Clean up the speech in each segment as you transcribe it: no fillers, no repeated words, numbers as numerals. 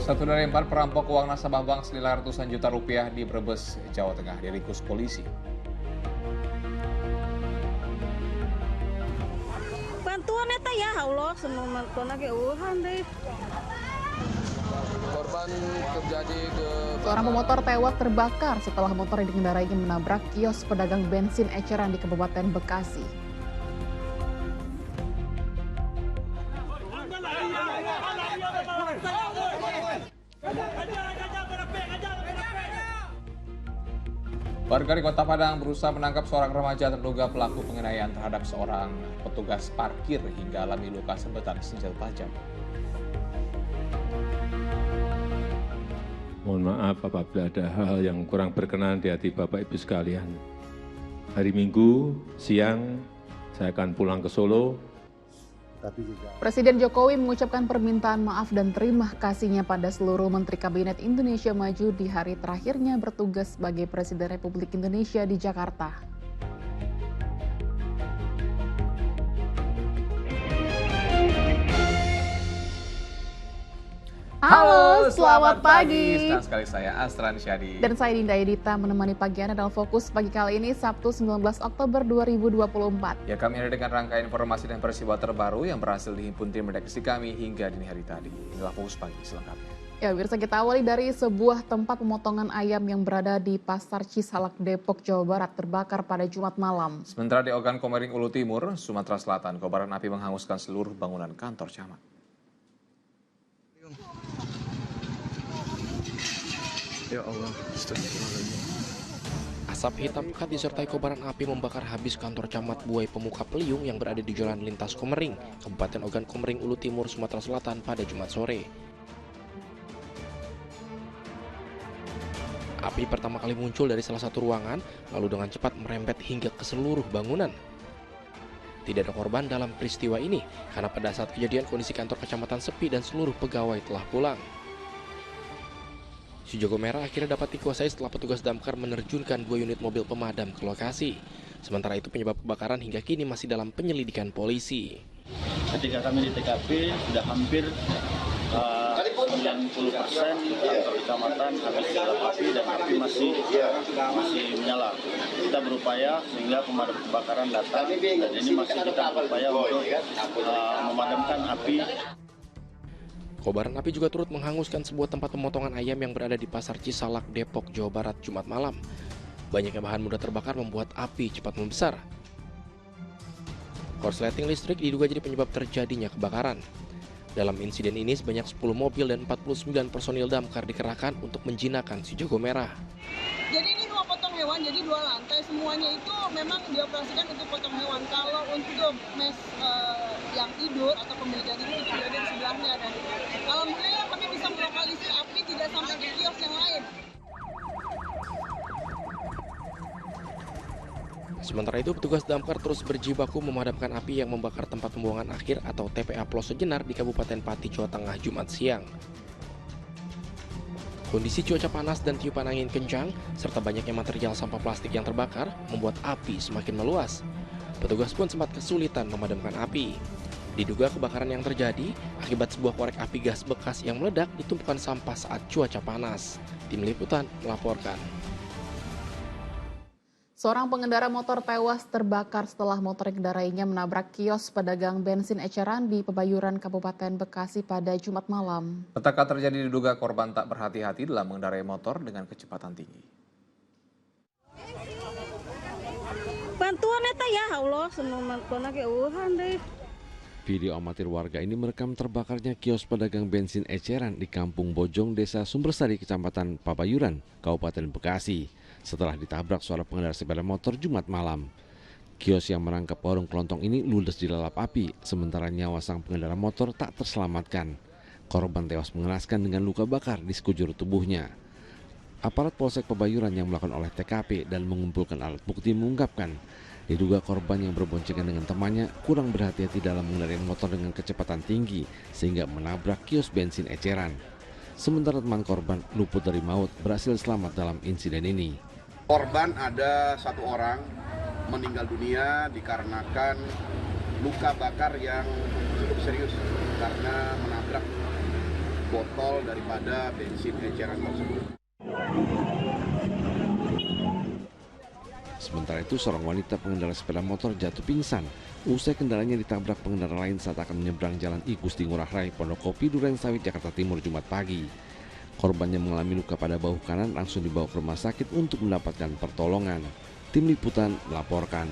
Satu dari 4 perampok uang nasabah bank senilai ratusan juta rupiah di Brebes, Jawa Tengah diringkus polisi. Bantuan eta ya Allah, senang bantuan lagi deh. Korban terjadi ke... Seorang pemotor tewas terbakar setelah motor yang dikendarainya menabrak kios pedagang bensin eceran di Kabupaten Bekasi. Warga di Kota Padang berusaha menangkap seorang remaja terduga pelaku penganiayaan terhadap seorang petugas parkir hingga alami luka sabetan senjata tajam. Mohon maaf apabila ada hal yang kurang berkenan di hati Bapak Ibu sekalian. Hari Minggu siang saya akan pulang ke Solo. Presiden Jokowi mengucapkan permintaan maaf dan terima kasihnya pada seluruh Menteri Kabinet Indonesia Maju di hari terakhirnya bertugas sebagai Presiden Republik Indonesia di Jakarta. Halo, selamat pagi. Senang sekali saya Astran Syadi. Dan saya Dinda Edita menemani pagi Anda dalam Fokus pagi kali ini Sabtu 19 Oktober 2024. Ya, kami ada dengan rangkaian informasi dan peristiwa terbaru yang berhasil dihimpun tim redaksi kami hingga dini hari tadi. Inilah Fokus pagi selengkapnya. Ya, pemirsa, kita awali dari sebuah tempat pemotongan ayam yang berada di Pasar Cisalak, Depok, Jawa Barat terbakar pada Jumat malam. Sementara di Ogan Komering Ulu Timur, Sumatera Selatan, kobaran api menghanguskan seluruh bangunan kantor camat. Ya Allah, astagfirullahaladzim. Asap hitam pekat disertai kobaran api membakar habis kantor camat Buai Pemuka Peliung yang berada di Jalan Lintas Komering, Kabupaten Ogan Komering Ulu Timur, Sumatera Selatan pada Jumat sore. Api pertama kali muncul dari salah satu ruangan, lalu dengan cepat merembet hingga ke seluruh bangunan. Tidak ada korban dalam peristiwa ini, karena pada saat kejadian kondisi kantor kecamatan sepi dan seluruh pegawai telah pulang. Si Jago Merah akhirnya dapat dikuasai setelah petugas damkar menerjunkan 2 unit mobil pemadam ke lokasi. Sementara itu penyebab kebakaran hingga kini masih dalam penyelidikan polisi. Ketika kami di TKP sudah hampir 90% kantor kecamatan habis dilalap api dan api masih menyala. Kita berupaya sehingga pemadam kebakaran datang dan ini masih kita berupaya untuk memadamkan api. Kobaran api juga turut menghanguskan sebuah tempat pemotongan ayam yang berada di Pasar Cisalak, Depok, Jawa Barat, Jumat malam. Banyaknya bahan mudah terbakar membuat api cepat membesar. Korsleting listrik diduga jadi penyebab terjadinya kebakaran. Dalam insiden ini sebanyak 10 mobil dan 49 personil damkar dikerahkan untuk menjinakkan si Jago Merah. Jadi ini 2 potong hewan, jadi 2 lantai. Semuanya itu memang dioperasikan untuk potong hewan. Kalau untuk mes yang tidur atau pemilik daging itu sudah ada di sebelahnya. Dan alhamdulillah kami bisa melokalisir api tidak sampai ke kios yang lain. Sementara itu petugas damkar terus berjibaku memadamkan api yang membakar tempat pembuangan akhir atau TPA Ploso Jenar di Kabupaten Pati, Jawa Tengah, Jumat siang. Kondisi cuaca panas dan tiupan angin kencang, serta banyaknya material sampah plastik yang terbakar, membuat api semakin meluas. Petugas pun sempat kesulitan memadamkan api. Diduga kebakaran yang terjadi akibat sebuah korek api gas bekas yang meledak di tumpukan sampah saat cuaca panas. Tim Liputan melaporkan. Seorang pengendara motor tewas terbakar setelah motor yang dikendarainya menabrak kios pedagang bensin eceran di Pebayuran, Kabupaten Bekasi pada Jumat malam. Petaka terjadi diduga korban tak berhati-hati dalam mengendarai motor dengan kecepatan tinggi. Bantuan eta ya Allah, senang bantuan lagi deh. Video amatir warga ini merekam terbakarnya kios pedagang bensin eceran di Kampung Bojong, Desa Sumbersari, Kecamatan Pebayuran, Kabupaten Bekasi, setelah ditabrak seorang pengendara sepeda motor Jumat malam. Kios yang merangkap warung kelontong ini ludes dilalap api, sementara nyawa sang pengendara motor tak terselamatkan. Korban tewas mengenaskan dengan luka bakar di sekujur tubuhnya. Aparat Polsek Pebayuran yang melakukan olah TKP dan mengumpulkan alat bukti mengungkapkan, diduga korban yang berboncengan dengan temannya kurang berhati-hati dalam mengendarai motor dengan kecepatan tinggi sehingga menabrak kios bensin eceran. Sementara teman korban luput dari maut berhasil selamat dalam insiden ini. Korban ada 1 orang meninggal dunia dikarenakan luka bakar yang cukup serius karena menabrak botol daripada bensin eceran tersebut. Sementara itu, seorang wanita pengendara sepeda motor jatuh pingsan usai kendaraannya ditabrak pengendara lain saat akan menyeberang jalan I Gusti Ngurah Rai, Pondokopi, Durensawit, Jakarta Timur, Jumat pagi. Korban yang mengalami luka pada bahu kanan langsung dibawa ke rumah sakit untuk mendapatkan pertolongan. Tim Liputan melaporkan.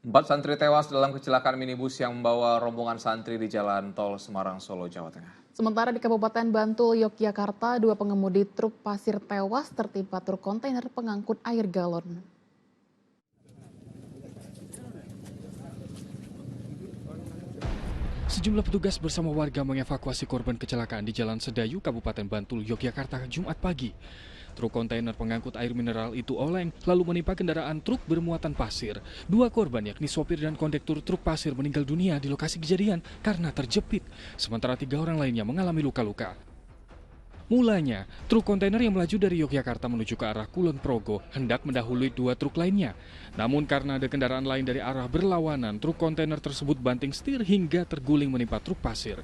4 santri tewas dalam kecelakaan minibus yang membawa rombongan santri di Jalan Tol Semarang, Solo, Jawa Tengah. Sementara di Kabupaten Bantul, Yogyakarta, 2 pengemudi truk pasir tewas tertimpa truk kontainer pengangkut air galon. Sejumlah petugas bersama warga mengevakuasi korban kecelakaan di Jalan Sedayu, Kabupaten Bantul, Yogyakarta, Jumat pagi. Truk kontainer pengangkut air mineral itu oleng, lalu menimpa kendaraan truk bermuatan pasir. 2 korban, yakni sopir dan kondektur truk pasir, meninggal dunia di lokasi kejadian karena terjepit. Sementara 3 orang lainnya mengalami luka-luka. Mulanya, truk kontainer yang melaju dari Yogyakarta menuju ke arah Kulon Progo hendak mendahului 2 truk lainnya. Namun karena ada kendaraan lain dari arah berlawanan, truk kontainer tersebut banting setir hingga terguling menimpa truk pasir.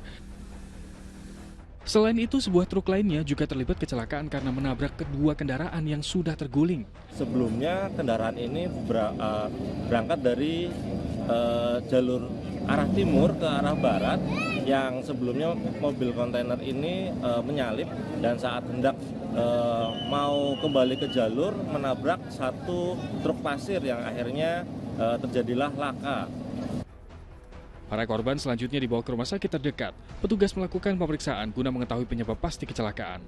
Selain itu, sebuah truk lainnya juga terlibat kecelakaan karena menabrak kedua kendaraan yang sudah terguling. Sebelumnya kendaraan ini berangkat dari jalur arah timur ke arah barat, yang sebelumnya mobil kontainer ini menyalip dan saat hendak mau kembali ke jalur menabrak satu truk pasir yang akhirnya terjadilah laka. Para korban selanjutnya dibawa ke rumah sakit terdekat. Petugas melakukan pemeriksaan guna mengetahui penyebab pasti kecelakaan.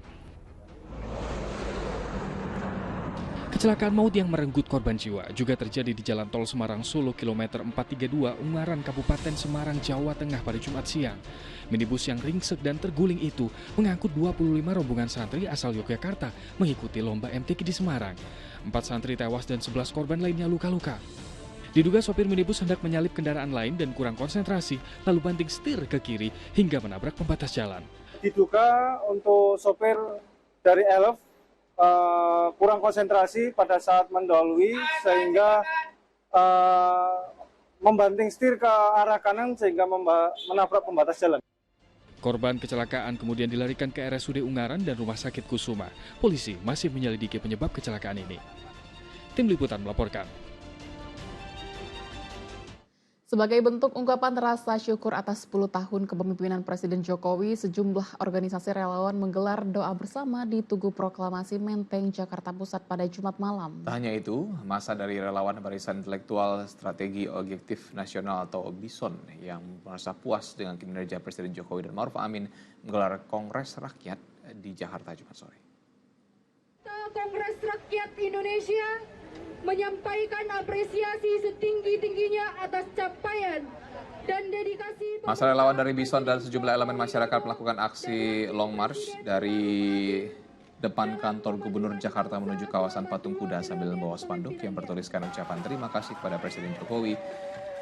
Kecelakaan maut yang merenggut korban jiwa juga terjadi di Jalan Tol Semarang Solo kilometer 432 Ungaran, Kabupaten Semarang, Jawa Tengah pada Jumat siang. Minibus yang ringsek dan terguling itu mengangkut 25 rombongan santri asal Yogyakarta mengikuti lomba MTQ di Semarang. 4 santri tewas dan 11 korban lainnya luka-luka. Diduga sopir minibus hendak menyalip kendaraan lain dan kurang konsentrasi, lalu banting setir ke kiri hingga menabrak pembatas jalan. Diduga untuk sopir dari Elf kurang konsentrasi pada saat mendahului sehingga membanting setir ke arah kanan sehingga menabrak pembatas jalan. Korban kecelakaan kemudian dilarikan ke RSUD Ungaran dan Rumah Sakit Kusuma. Polisi masih menyelidiki penyebab kecelakaan ini. Tim Liputan melaporkan. Sebagai bentuk ungkapan rasa syukur atas 10 tahun kepemimpinan Presiden Jokowi, sejumlah organisasi relawan menggelar doa bersama di Tugu Proklamasi Menteng, Jakarta Pusat pada Jumat malam. Tak hanya itu, massa dari relawan Barisan Intelektual Strategi Objektif Nasional atau BISON yang merasa puas dengan kinerja Presiden Jokowi dan Ma'ruf Amin menggelar Kongres Rakyat di Jakarta Jumat sore. Kongres Rakyat Indonesia menyampaikan apresiasi setinggi-tingginya atas capaian dan dedikasi. Massa relawan dari BISON dan sejumlah elemen masyarakat melakukan aksi long march dari depan kantor Gubernur Jakarta menuju kawasan Patung Kuda sambil membawa spanduk yang bertuliskan ucapan terima kasih kepada Presiden Jokowi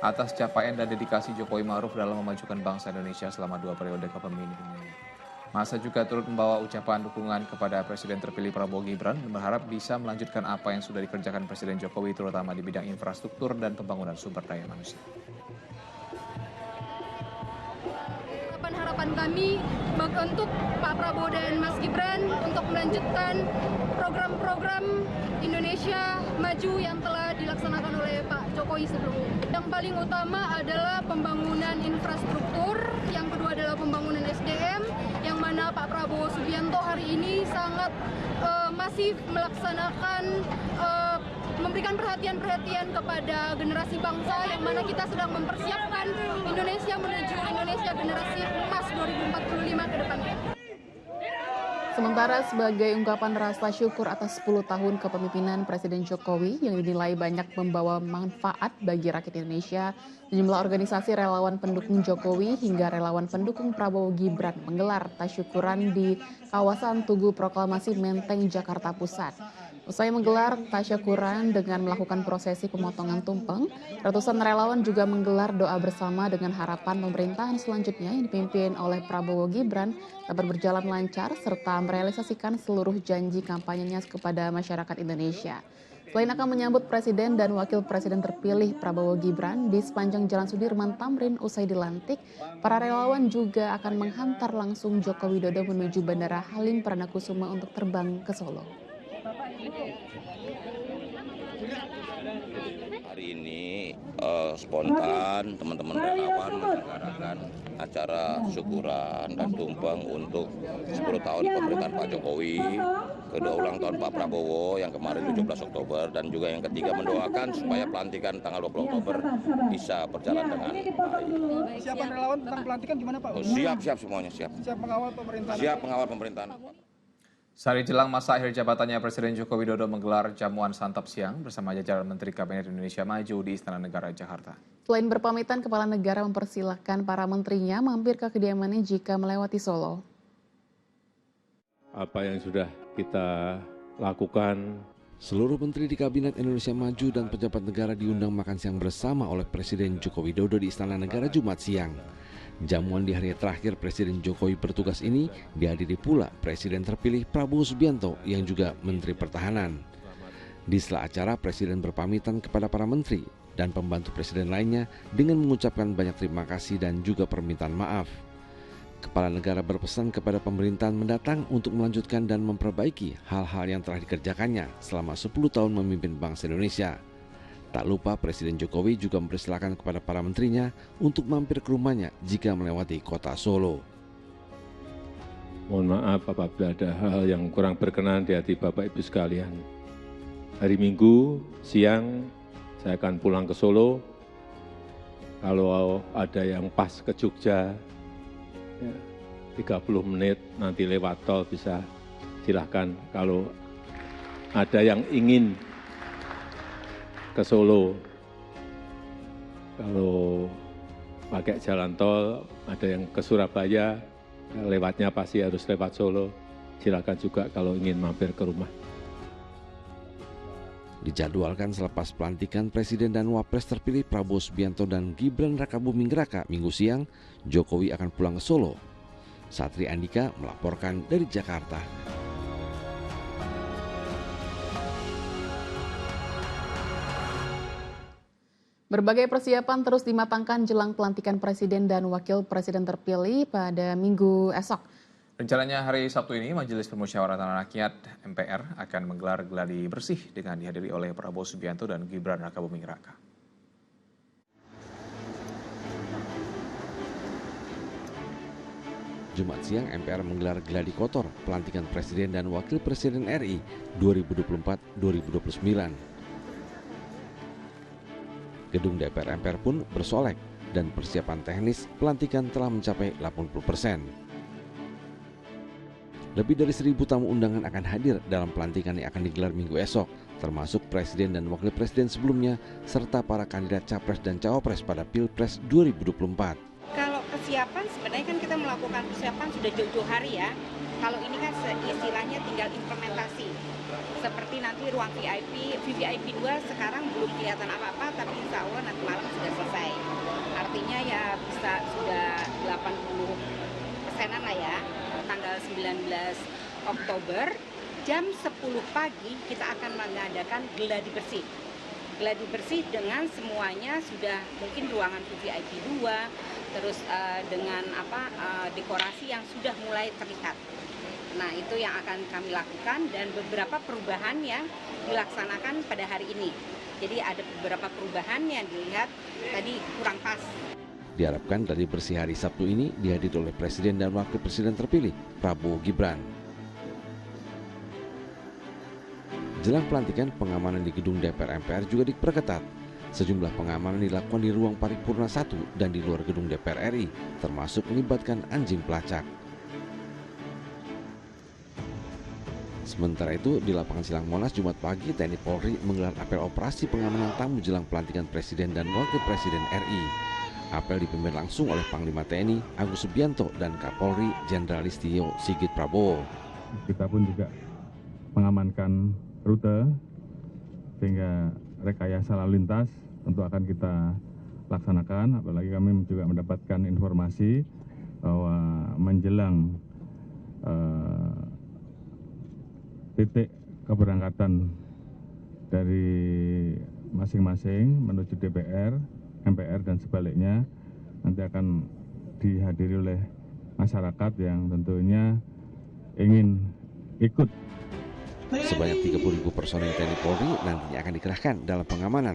atas capaian dan dedikasi Jokowi Ma'ruf dalam memajukan bangsa Indonesia selama 2 periode kepemimpinannya. Massa juga turut membawa ucapan dukungan kepada Presiden terpilih Prabowo Gibran dan berharap bisa melanjutkan apa yang sudah dikerjakan Presiden Jokowi terutama di bidang infrastruktur dan pembangunan sumber daya manusia. Harapan kami untuk Pak Prabowo dan Mas Gibran untuk melanjutkan program-program Indonesia Maju yang telah dilaksanakan oleh Pak Jokowi sebelumnya. Yang paling utama adalah pembangunan infrastruktur, yang kedua adalah pembangunan SDM, yang mana Pak Prabowo Subianto hari ini sangat masif melaksanakan memberikan perhatian-perhatian kepada generasi bangsa yang mana kita sedang mempersiapkan Indonesia menuju Indonesia generasi emas 2045 ke depannya. Sementara sebagai ungkapan rasa syukur atas 10 tahun kepemimpinan Presiden Jokowi yang dinilai banyak membawa manfaat bagi rakyat Indonesia, sejumlah organisasi relawan pendukung Jokowi hingga relawan pendukung Prabowo Gibran menggelar tasyukuran di kawasan Tugu Proklamasi Menteng, Jakarta Pusat. Usai menggelar tasyakuran dengan melakukan prosesi pemotongan tumpeng, ratusan relawan juga menggelar doa bersama dengan harapan pemerintahan selanjutnya yang dipimpin oleh Prabowo Gibran dapat berjalan lancar serta merealisasikan seluruh janji kampanyenya kepada masyarakat Indonesia. Selain akan menyambut Presiden dan Wakil Presiden terpilih Prabowo Gibran di sepanjang Jalan Sudirman Tamrin usai dilantik, para relawan juga akan menghantar langsung Joko Widodo menuju Bandara Halim Perdanakusuma untuk terbang ke Solo. Hari ini spontan teman-teman relawan menyelenggarakan acara syukuran dan tumpeng untuk 10 tahun pemerintahan Pak Jokowi, kedua ulang tahun Pak Prabowo yang kemarin 17 Oktober, dan juga yang ketiga mendoakan supaya pelantikan tanggal 20 Oktober bisa berjalan dengan baik. Siapan relawan tentang pelantikan gimana Pak? Siap semuanya, siap. Siap mengawal pemerintahan. Siap mengawal pemerintahan. Sehari jelang masa akhir jabatannya, Presiden Joko Widodo menggelar jamuan santap siang bersama jajaran Menteri Kabinet Indonesia Maju di Istana Negara, Jakarta. Selain berpamitan, Kepala Negara mempersilahkan para menterinya mampir ke kediamannya jika melewati Solo. Apa yang sudah kita lakukan. Seluruh menteri di Kabinet Indonesia Maju dan pejabat negara diundang makan siang bersama oleh Presiden Joko Widodo di Istana Negara Jumat siang. Jamuan di hari terakhir Presiden Jokowi bertugas ini dihadiri pula Presiden terpilih Prabowo Subianto yang juga Menteri Pertahanan. Di sela acara, Presiden berpamitan kepada para menteri dan pembantu Presiden lainnya dengan mengucapkan banyak terima kasih dan juga permintaan maaf. Kepala negara berpesan kepada pemerintahan mendatang untuk melanjutkan dan memperbaiki hal-hal yang telah dikerjakannya selama 10 tahun memimpin bangsa Indonesia. Tak lupa Presiden Jokowi juga mempersilahkan kepada para menterinya untuk mampir ke rumahnya jika melewati kota Solo. Mohon maaf apabila ada hal yang kurang berkenan di hati Bapak Ibu sekalian. Hari Minggu siang saya akan pulang ke Solo. Kalau ada yang pas ke Jogja, ya, 30 menit nanti lewat tol bisa silahkan. Kalau ada yang ingin ke Solo, kalau pakai jalan tol, ada yang ke Surabaya, lewatnya pasti harus lewat Solo. Silakan juga kalau ingin mampir ke rumah. Dijadwalkan selepas pelantikan Presiden dan Wapres terpilih Prabowo Subianto dan Gibran Rakabuming Raka Minggu siang, Jokowi akan pulang ke Solo. Satri Andika melaporkan dari Jakarta. Berbagai persiapan terus dimatangkan jelang pelantikan Presiden dan Wakil Presiden terpilih pada Minggu esok. Rencananya hari Sabtu ini Majelis Permusyawaratan Rakyat MPR akan menggelar gladi bersih dengan dihadiri oleh Prabowo Subianto dan Gibran Rakabuming Raka. Jumat siang MPR menggelar gladi kotor pelantikan Presiden dan Wakil Presiden RI 2024-2029. Gedung DPR MPR pun bersolek dan persiapan teknis pelantikan telah mencapai 80%. Lebih dari 1.000 tamu undangan akan hadir dalam pelantikan yang akan digelar Minggu esok, termasuk Presiden dan Wakil Presiden sebelumnya, serta para kandidat Capres dan Cawapres pada Pilpres 2024. Kalau persiapan sebenarnya kan kita melakukan persiapan sudah jauh-jauh hari ya. Kalau ini kan istilahnya tinggal implementasi. Seperti nanti ruang VIP 2 sekarang belum kelihatan apa-apa, tapi insya Allah nanti malam sudah selesai. Artinya ya bisa sudah 80%-an lah ya. Tanggal 19 Oktober jam 10 pagi kita akan mengadakan gladi bersih. Gladi bersih dengan semuanya sudah mungkin ruangan VIP 2, terus dengan dekorasi yang sudah mulai terlihat. Nah, itu yang akan kami lakukan dan beberapa perubahan yang dilaksanakan pada hari ini. Jadi ada beberapa perubahan yang dilihat tadi kurang pas. Diharapkan gladi bersih hari Sabtu ini dihadiri oleh Presiden dan Wakil Presiden terpilih Prabowo Gibran. Jelang pelantikan, pengamanan di gedung DPR MPR juga diperketat. Sejumlah pengamanan dilakukan di ruang paripurna 1 dan di luar gedung DPR RI, termasuk melibatkan anjing pelacak. Sementara itu, di lapangan Silang Monas Jumat pagi, TNI Polri menggelar apel operasi pengamanan tamu jelang pelantikan Presiden dan Wakil Presiden RI. Apel dipimpin langsung oleh Panglima TNI Agus Subianto dan Kapolri Jenderal Listio Sigit Prabowo. Kita pun juga mengamankan rute sehingga rekayasa lalu lintas tentu akan kita laksanakan. Apalagi kami juga mendapatkan informasi bahwa menjelang titik keberangkatan dari masing-masing menuju DPR, MPR dan sebaliknya nanti akan dihadiri oleh masyarakat yang tentunya ingin ikut. Sebanyak 30.000 personil TNI Polri nantinya akan dikerahkan dalam pengamanan.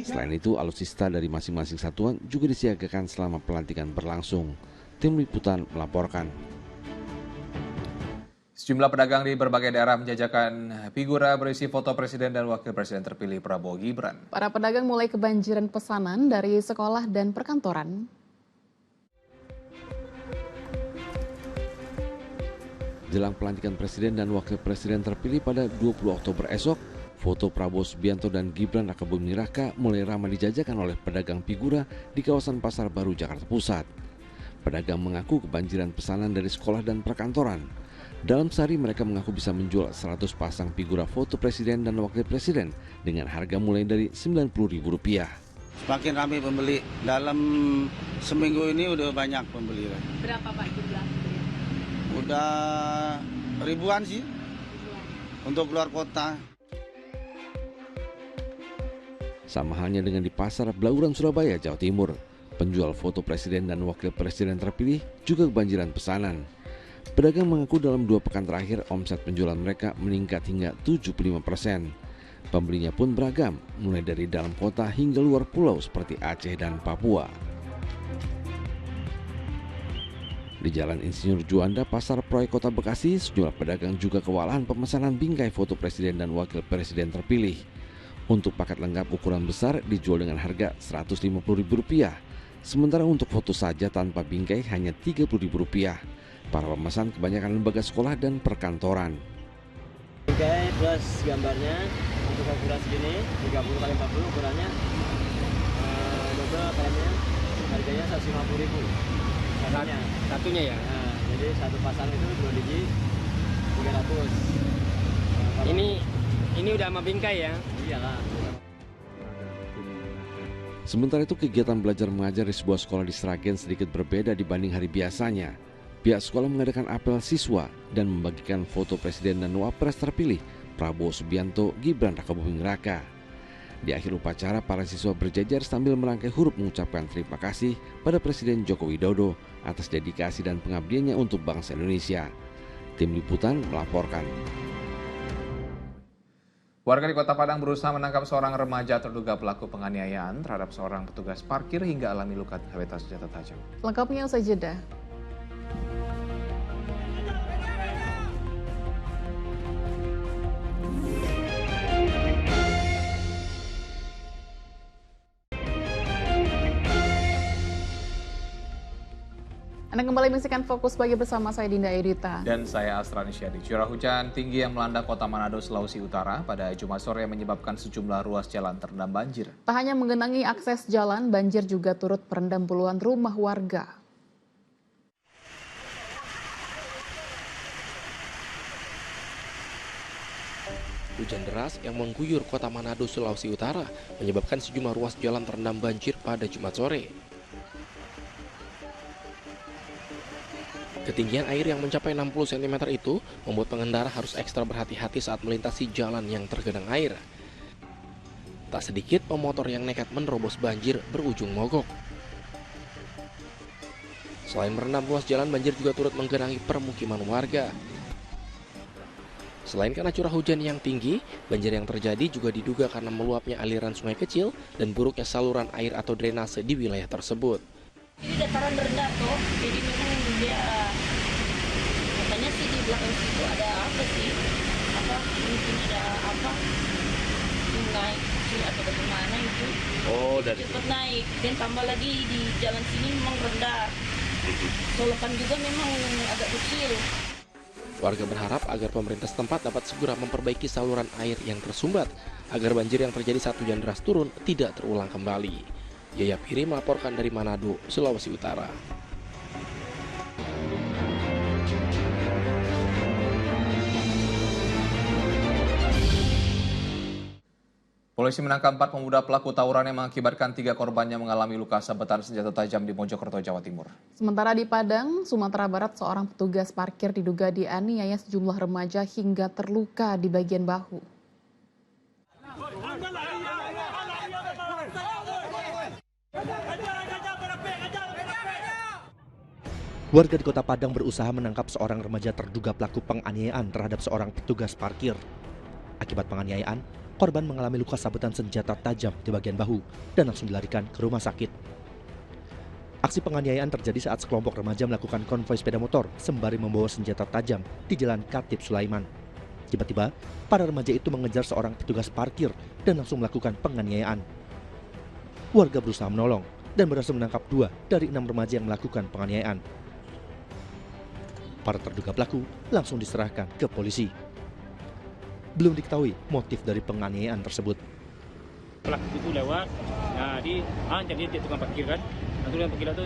Selain itu, alutsista dari masing-masing satuan juga disiagakan selama pelantikan berlangsung. Tim Liputan melaporkan. Sejumlah pedagang di berbagai daerah menjajakan figura berisi foto Presiden dan Wakil Presiden terpilih Prabowo Gibran. Para pedagang mulai kebanjiran pesanan dari sekolah dan perkantoran. Jelang pelantikan Presiden dan Wakil Presiden terpilih pada 20 Oktober esok, foto Prabowo Subianto dan Gibran Rakabuming Raka mulai ramai dijajakan oleh pedagang figura di kawasan Pasar Baru, Jakarta Pusat. Pedagang mengaku kebanjiran pesanan dari sekolah dan perkantoran. Dalam sehari mereka mengaku bisa menjual 100 pasang figura foto Presiden dan Wakil Presiden dengan harga mulai dari Rp90.000. Semakin ramai pembeli. Dalam seminggu ini udah banyak pembeli. Berapa Pak jumlah? Udah ribuan sih untuk keluar kota. Sama halnya dengan di Pasar Blauran, Surabaya, Jawa Timur. Penjual foto Presiden dan Wakil Presiden terpilih juga kebanjiran pesanan. Pedagang mengaku dalam 2 pekan terakhir omset penjualan mereka meningkat hingga 75%. Pembelinya pun beragam, mulai dari dalam kota hingga luar pulau seperti Aceh dan Papua. Di Jalan Insinyur Juanda, Pasar Proyek Kota Bekasi, sejumlah pedagang juga kewalahan pemesanan bingkai foto Presiden dan Wakil Presiden terpilih. Untuk paket lengkap ukuran besar dijual dengan harga Rp150.000. Sementara untuk foto saja tanpa bingkai hanya Rp30.000. Para pemesan kebanyakan lembaga sekolah dan perkantoran. Bingkai plus gambarnya untuk ukuran segini 30x40 ukurannya double kalemnya harganya Rp150.000 satunya ya. Nah, jadi satu pasang itu 2 biji 300. Ini udah sama bingkai ya? Iyalah. Sementara itu kegiatan belajar mengajar di sebuah sekolah di Sragen sedikit berbeda dibanding hari biasanya. Pihak sekolah mengadakan apel siswa dan membagikan foto Presiden dan Wapres terpilih Prabowo Subianto, Gibran Rakabuming Raka. Di akhir upacara, para siswa berjajar sambil merangkai huruf mengucapkan terima kasih pada Presiden Joko Widodo atas dedikasi dan pengabdiannya untuk bangsa Indonesia. Tim Liputan melaporkan. Warga di Kota Padang berusaha menangkap seorang remaja terduga pelaku penganiayaan terhadap seorang petugas parkir hingga alami luka habitat senjata tajam. Lengkapnya usai jeda. Anda kembali menyaksikan Fokus Pagi bersama saya Dinda Edita. Dan saya Asrani Syadi. Curah hujan tinggi yang melanda Kota Manado, Sulawesi Utara pada Jumat sore menyebabkan sejumlah ruas jalan terendam banjir. Tak hanya menggenangi akses jalan, banjir juga turut merendam puluhan rumah warga. Hujan deras yang mengguyur Kota Manado, Sulawesi Utara menyebabkan sejumlah ruas jalan terendam banjir pada Jumat sore. Ketinggian air yang mencapai 60 cm itu membuat pengendara harus ekstra berhati-hati saat melintasi jalan yang tergenang air. Tak sedikit pemotor yang nekat menerobos banjir berujung mogok. Selain merendam ruas jalan, banjir juga turut menggenangi permukiman warga. Selain karena curah hujan yang tinggi, banjir yang terjadi juga diduga karena meluapnya aliran sungai kecil dan buruknya saluran air atau drainase di wilayah tersebut. Ini dataran rendah toh, jadi memang dia katanya sih di belakang situ ada apa sih? Apa mungkin ada apa? Sungai kecil atau bagaimana itu? Oh, dari cepat naik dan tambah lagi di jalan sini memang rendah. Solokan juga memang agak kecil. Warga berharap agar pemerintah setempat dapat segera memperbaiki saluran air yang tersumbat agar banjir yang terjadi saat hujan deras turun tidak terulang kembali. Yaya Piri melaporkan dari Manado, Sulawesi Utara. Polisi menangkap 4 pemuda pelaku tawuran yang mengakibatkan 3 korbannya mengalami luka sabetan senjata tajam di Mojokerto, Jawa Timur. Sementara di Padang, Sumatera Barat, seorang petugas parkir diduga dianiaya sejumlah remaja hingga terluka di bagian bahu. Warga di Kota Padang berusaha menangkap seorang remaja terduga pelaku penganiayaan terhadap seorang petugas parkir. Akibat penganiayaan, korban mengalami luka sabetan senjata tajam di bagian bahu dan langsung dilarikan ke rumah sakit. Aksi penganiayaan terjadi saat sekelompok remaja melakukan konvoi sepeda motor sembari membawa senjata tajam di Jalan Khatib Sulaiman. Tiba-tiba, para remaja itu mengejar seorang petugas parkir dan langsung melakukan penganiayaan. Warga berusaha menolong dan berhasil menangkap 2 dari 6 remaja yang melakukan penganiayaan. Para terduga pelaku langsung diserahkan ke polisi. Belum diketahui motif dari penganiayaan tersebut. Pelaku itu lewat, nah jadi dia tukang parkir kan. Nah, tukang parkir itu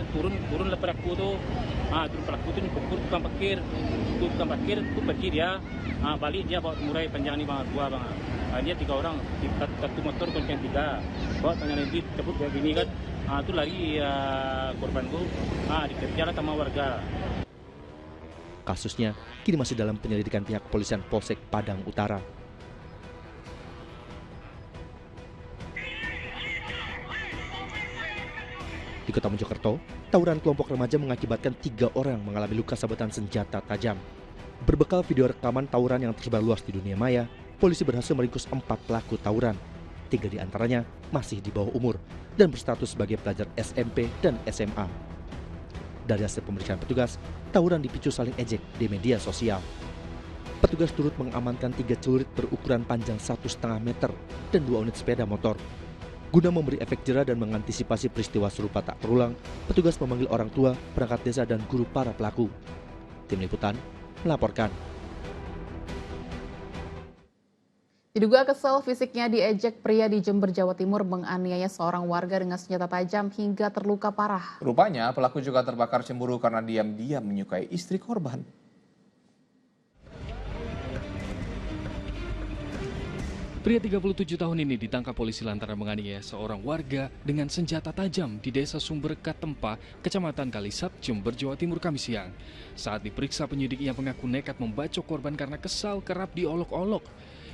turunlah pelaku tuh. Turun pelaku itu pukul tukang parkir itu pergi dia, balik dia bawa murai panjang ini bang, 2 bang. Dia 3 orang, satu motor kencang 3, bawa panjang ini cabut kayak gini kan. Itu lari korban tuh, dikejar sama warga. Kasusnya kini masih dalam penyelidikan pihak kepolisian Polsek Padang Utara. Di Kota Mojokerto, tawuran kelompok remaja mengakibatkan 3 orang mengalami luka sabetan senjata tajam. Berbekal video rekaman tawuran yang tersebar luas di dunia maya, polisi berhasil meringkus 4 pelaku tawuran. 3 di antaranya masih di bawah umur dan berstatus sebagai pelajar SMP dan SMA. Dari hasil pemeriksaan petugas, tawuran dipicu saling ejek di media sosial. Petugas turut mengamankan 3 celurit berukuran panjang 1,5 meter dan 2 unit sepeda motor. Guna memberi efek jera dan mengantisipasi peristiwa serupa tak terulang, petugas memanggil orang tua, perangkat desa dan guru para pelaku. Tim Liputan melaporkan. Diduga kesal fisiknya diejek, pria di Jember, Jawa Timur menganiaya seorang warga dengan senjata tajam hingga terluka parah. Rupanya pelaku juga terbakar cemburu karena diam-diam menyukai istri korban. Pria 37 tahun ini ditangkap polisi lantaran menganiaya seorang warga dengan senjata tajam di Desa Sumber Katempa, Kecamatan Kalisat, Jember, Jawa Timur, Kamis siang. Saat diperiksa, penyidik ia mengaku nekat membacok korban karena kesal kerap diolok-olok.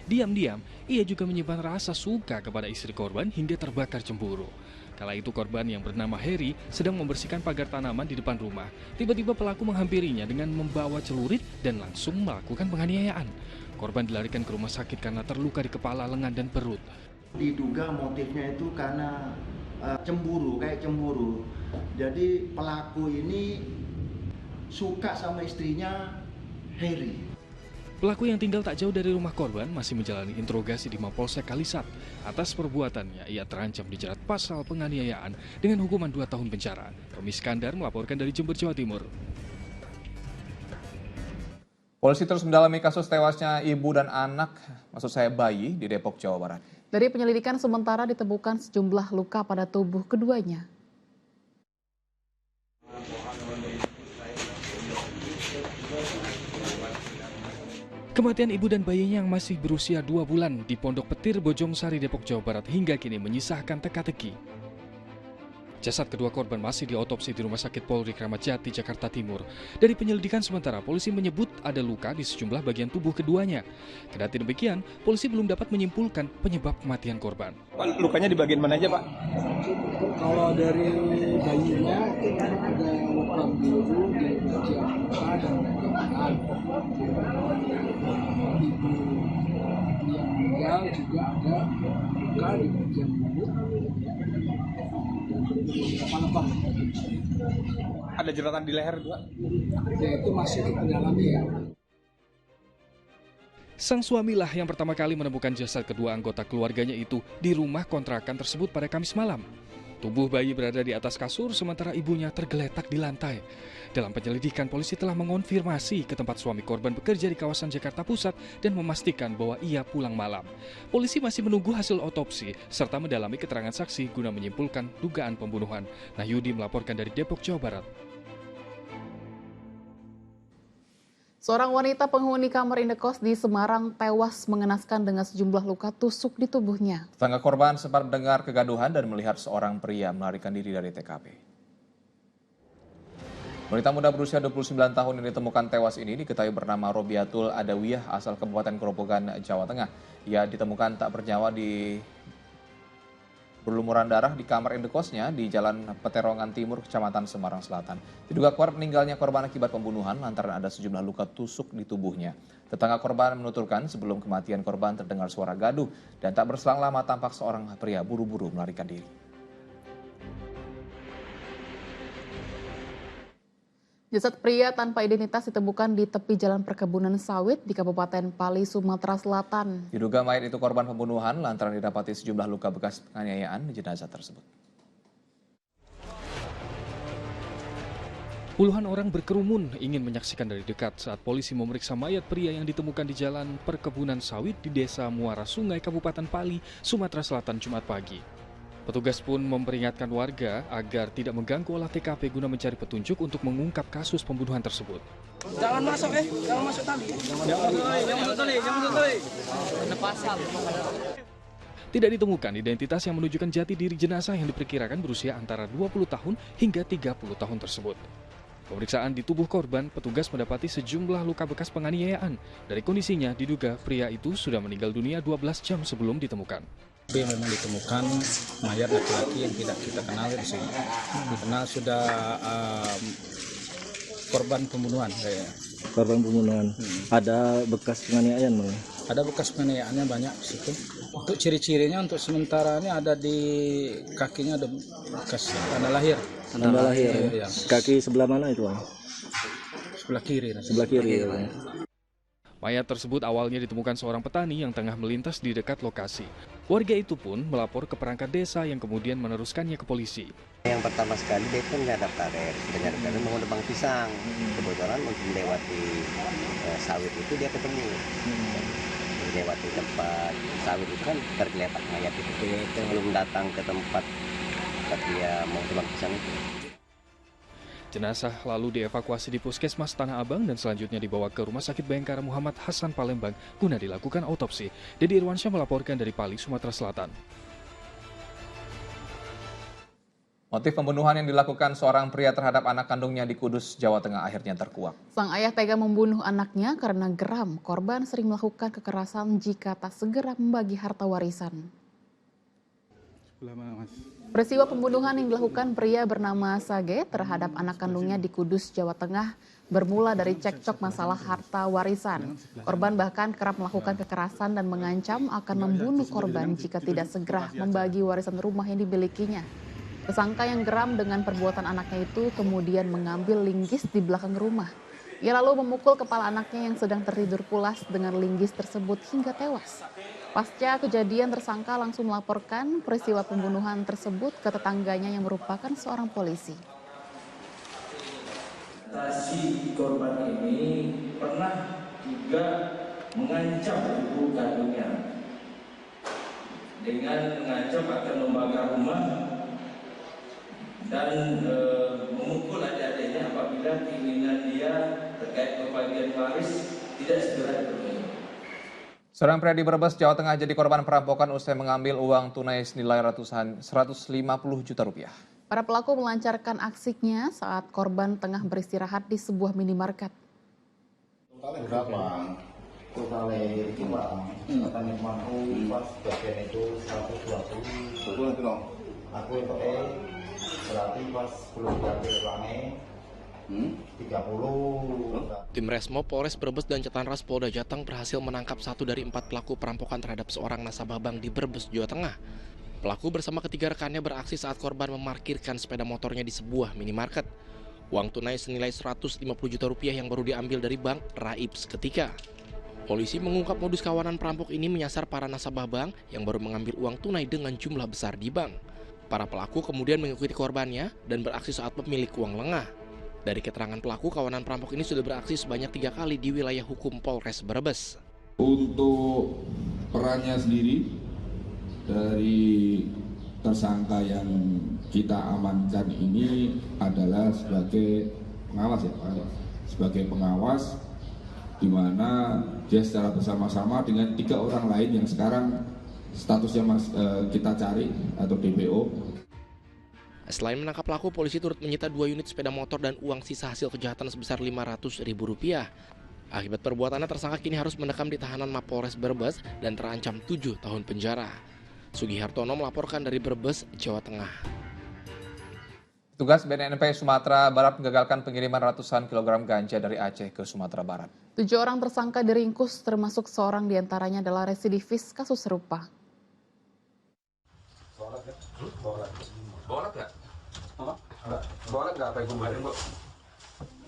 Diam-diam, ia juga menyimpan rasa suka kepada istri korban hingga terbakar cemburu. Kala itu korban yang bernama Heri sedang membersihkan pagar tanaman di depan rumah. Tiba-tiba pelaku menghampirinya dengan membawa celurit dan langsung melakukan penganiayaan. Korban dilarikan ke rumah sakit karena terluka di kepala, lengan, dan perut. Diduga motifnya itu karena cemburu. Jadi pelaku ini suka sama istrinya Heri. Pelaku yang tinggal tak jauh dari rumah korban masih menjalani interogasi di Mapolsek Kalisat. Atas perbuatannya, ia terancam dijerat pasal penganiayaan dengan hukuman 2 tahun penjara. Romi Iskandar melaporkan dari Jember, Jawa Timur. Polisi terus mendalami kasus tewasnya ibu dan anak, bayi, di Depok, Jawa Barat. Dari penyelidikan sementara ditemukan sejumlah luka pada tubuh keduanya. Kematian ibu dan bayinya yang masih berusia 2 bulan di Pondok Petir, Bojongsari, Depok, Jawa Barat hingga kini menyisakan teka-teki. Jasad kedua korban masih diotopsi di Rumah Sakit Polri Kramat Jati, Jakarta Timur. Dari penyelidikan sementara, polisi menyebut ada luka di sejumlah bagian tubuh keduanya. Kendati demikian, polisi belum dapat menyimpulkan penyebab kematian korban. Pak, lukanya di bagian mana aja, Pak? Kalau dari bayinya ada luka biru di bagian muka dan bagian tangan. Ibu yang meninggal juga ada luka di bagian mulut. Ada jeratan di leher juga? Ya, itu masih didalami ya. Sang suamilah yang pertama kali menemukan jasad kedua anggota keluarganya itu di rumah kontrakan tersebut pada Kamis malam. Tubuh bayi berada di atas kasur sementara ibunya tergeletak di lantai. Dalam penyelidikan, polisi telah mengonfirmasi ke tempat suami korban bekerja di kawasan Jakarta Pusat dan memastikan bahwa ia pulang malam. Polisi masih menunggu hasil otopsi serta mendalami keterangan saksi guna menyimpulkan dugaan pembunuhan. Nahyudi melaporkan dari Depok, Jawa Barat. Seorang wanita penghuni kamar indekos di Semarang tewas mengenaskan dengan sejumlah luka tusuk di tubuhnya. Tetangga korban sempat mendengar kegaduhan dan melihat seorang pria melarikan diri dari TKP. Wanita muda berusia 29 tahun yang ditemukan tewas ini diketahui bernama Robiatul Adawiyah asal Kabupaten Grobogan, Jawa Tengah. Ia ditemukan tak bernyawa di berlumuran darah di kamar indekosnya di Jalan Peterongan Timur, Kecamatan Semarang Selatan. Diduga kuat meninggalnya korban akibat pembunuhan lantaran ada sejumlah luka tusuk di tubuhnya. Tetangga korban menuturkan sebelum kematian korban terdengar suara gaduh dan tak berselang lama tampak seorang pria buru-buru melarikan diri. Jasad pria tanpa identitas ditemukan di tepi jalan perkebunan sawit di Kabupaten Pali, Sumatera Selatan. Diduga mayat itu korban pembunuhan lantaran didapati sejumlah luka bekas penganiayaan di jenazah tersebut. Puluhan orang berkerumun ingin menyaksikan dari dekat saat polisi memeriksa mayat pria yang ditemukan di jalan perkebunan sawit di Desa Muara Sungai, Kabupaten Pali, Sumatera Selatan, Jumat pagi. Petugas pun memperingatkan warga agar tidak mengganggu olah TKP guna mencari petunjuk untuk mengungkap kasus pembunuhan tersebut. Jangan masuk jangan masuk tali. Jangan masuk tali. Tidak ditemukan identitas yang menunjukkan jati diri jenazah yang diperkirakan berusia antara 20 tahun hingga 30 tahun tersebut. Pemeriksaan di tubuh korban, petugas mendapati sejumlah luka bekas penganiayaan. Dari kondisinya, diduga pria itu sudah meninggal dunia 12 jam sebelum ditemukan. Memang ditemukan mayat laki-laki yang tidak kita kenal di sini. Dikenal sudah korban pembunuhan kayaknya. Korban pembunuhan. Ada bekas penganiayaan, Bang? Ada bekas penganiayaannya banyak di situ. Untuk ciri-cirinya untuk sementara ini ada di kakinya ada bekas tanda lahir. Tanda lahir. Ya. Kaki sebelah mana itu, Bang? Sebelah kiri. Sebelah kiri. Ya, Bang. Mayat tersebut awalnya ditemukan seorang petani yang tengah melintas di dekat lokasi. Warga itu pun melapor ke perangkat desa yang kemudian meneruskannya ke polisi. Yang pertama sekali dia itu menyadap karet, mau nebang pisang. Kebetulan mungkin lewati sawit itu dia ketemu. Lewati tempat sawit itu kan tergeletak mayat itu. Sebelum datang ke tempat dia mau nebang pisang itu. Jenazah lalu dievakuasi di Puskesmas Tanah Abang dan selanjutnya dibawa ke Rumah Sakit Bayangkara Muhammad Hasan Palembang guna dilakukan autopsi. Dedi Irwansyah melaporkan dari Pali, Sumatera Selatan. Motif pembunuhan yang dilakukan seorang pria terhadap anak kandungnya di Kudus, Jawa Tengah akhirnya terkuak. Sang ayah tega membunuh anaknya karena geram korban sering melakukan kekerasan jika tak segera membagi harta warisan. Peristiwa pembunuhan yang dilakukan pria bernama Sage terhadap anak kandungnya di Kudus, Jawa Tengah bermula dari cekcok masalah harta warisan. Korban bahkan kerap melakukan kekerasan dan mengancam akan membunuh korban jika tidak segera membagi warisan rumah yang dimilikinya. Tersangka yang geram dengan perbuatan anaknya itu kemudian mengambil linggis di belakang rumah. Ia lalu memukul kepala anaknya yang sedang tertidur pulas dengan linggis tersebut hingga tewas. Pasca kejadian, tersangka langsung melaporkan peristiwa pembunuhan tersebut ke tetangganya yang merupakan seorang polisi. Si korban ini pernah juga mengancam ibu kandungnya dengan mengancam akan membakar rumah dan memukul adik-adiknya apabila keinginan dia terkait pembagian waris tidak segera dipenuhi. Seorang pria di Brebes, Jawa Tengah jadi korban perampokan usai mengambil uang tunai senilai 150 juta rupiah. Para pelaku melancarkan aksinya saat korban tengah beristirahat di sebuah minimarket. Berapa? Totalnya itu katanya mampu pas bagian itu 120. Aku itu berarti pas belum diambil uangnya 30. Tim Resmo Polres Brebes dan Catanras Polda Jateng berhasil menangkap 1 dari 4 pelaku perampokan terhadap seorang nasabah bank di Brebes, Jawa Tengah. Pelaku bersama ketiga rekannya beraksi saat korban memarkirkan sepeda motornya di sebuah minimarket. Uang tunai senilai 150 juta rupiah yang baru diambil dari bank raib seketika. Polisi mengungkap modus kawanan perampok ini menyasar para nasabah bank yang baru mengambil uang tunai dengan jumlah besar di bank. Para pelaku kemudian mengikuti korbannya dan beraksi saat pemilik uang lengah. Dari keterangan pelaku, kawanan perampok ini sudah beraksi sebanyak 3 kali di wilayah hukum Polres Brebes. Untuk perannya sendiri dari tersangka yang kita amankan ini adalah sebagai pengawas ya Pak. Sebagai pengawas di mana dia secara bersama-sama dengan 3 orang lain yang sekarang statusnya kita cari atau DPO. Selain menangkap pelaku, polisi turut menyita 2 unit sepeda motor dan uang sisa hasil kejahatan sebesar Rp500.000. Akibat perbuatannya, tersangka kini harus mendekam di tahanan Mapolres Brebes dan terancam 7 tahun penjara. Sugihartono melaporkan dari Brebes, Jawa Tengah. Petugas BNNP Sumatera Barat menggagalkan pengiriman ratusan kilogram ganja dari Aceh ke Sumatera Barat. 7 orang tersangka diringkus, termasuk seorang diantaranya adalah residivis kasus serupa.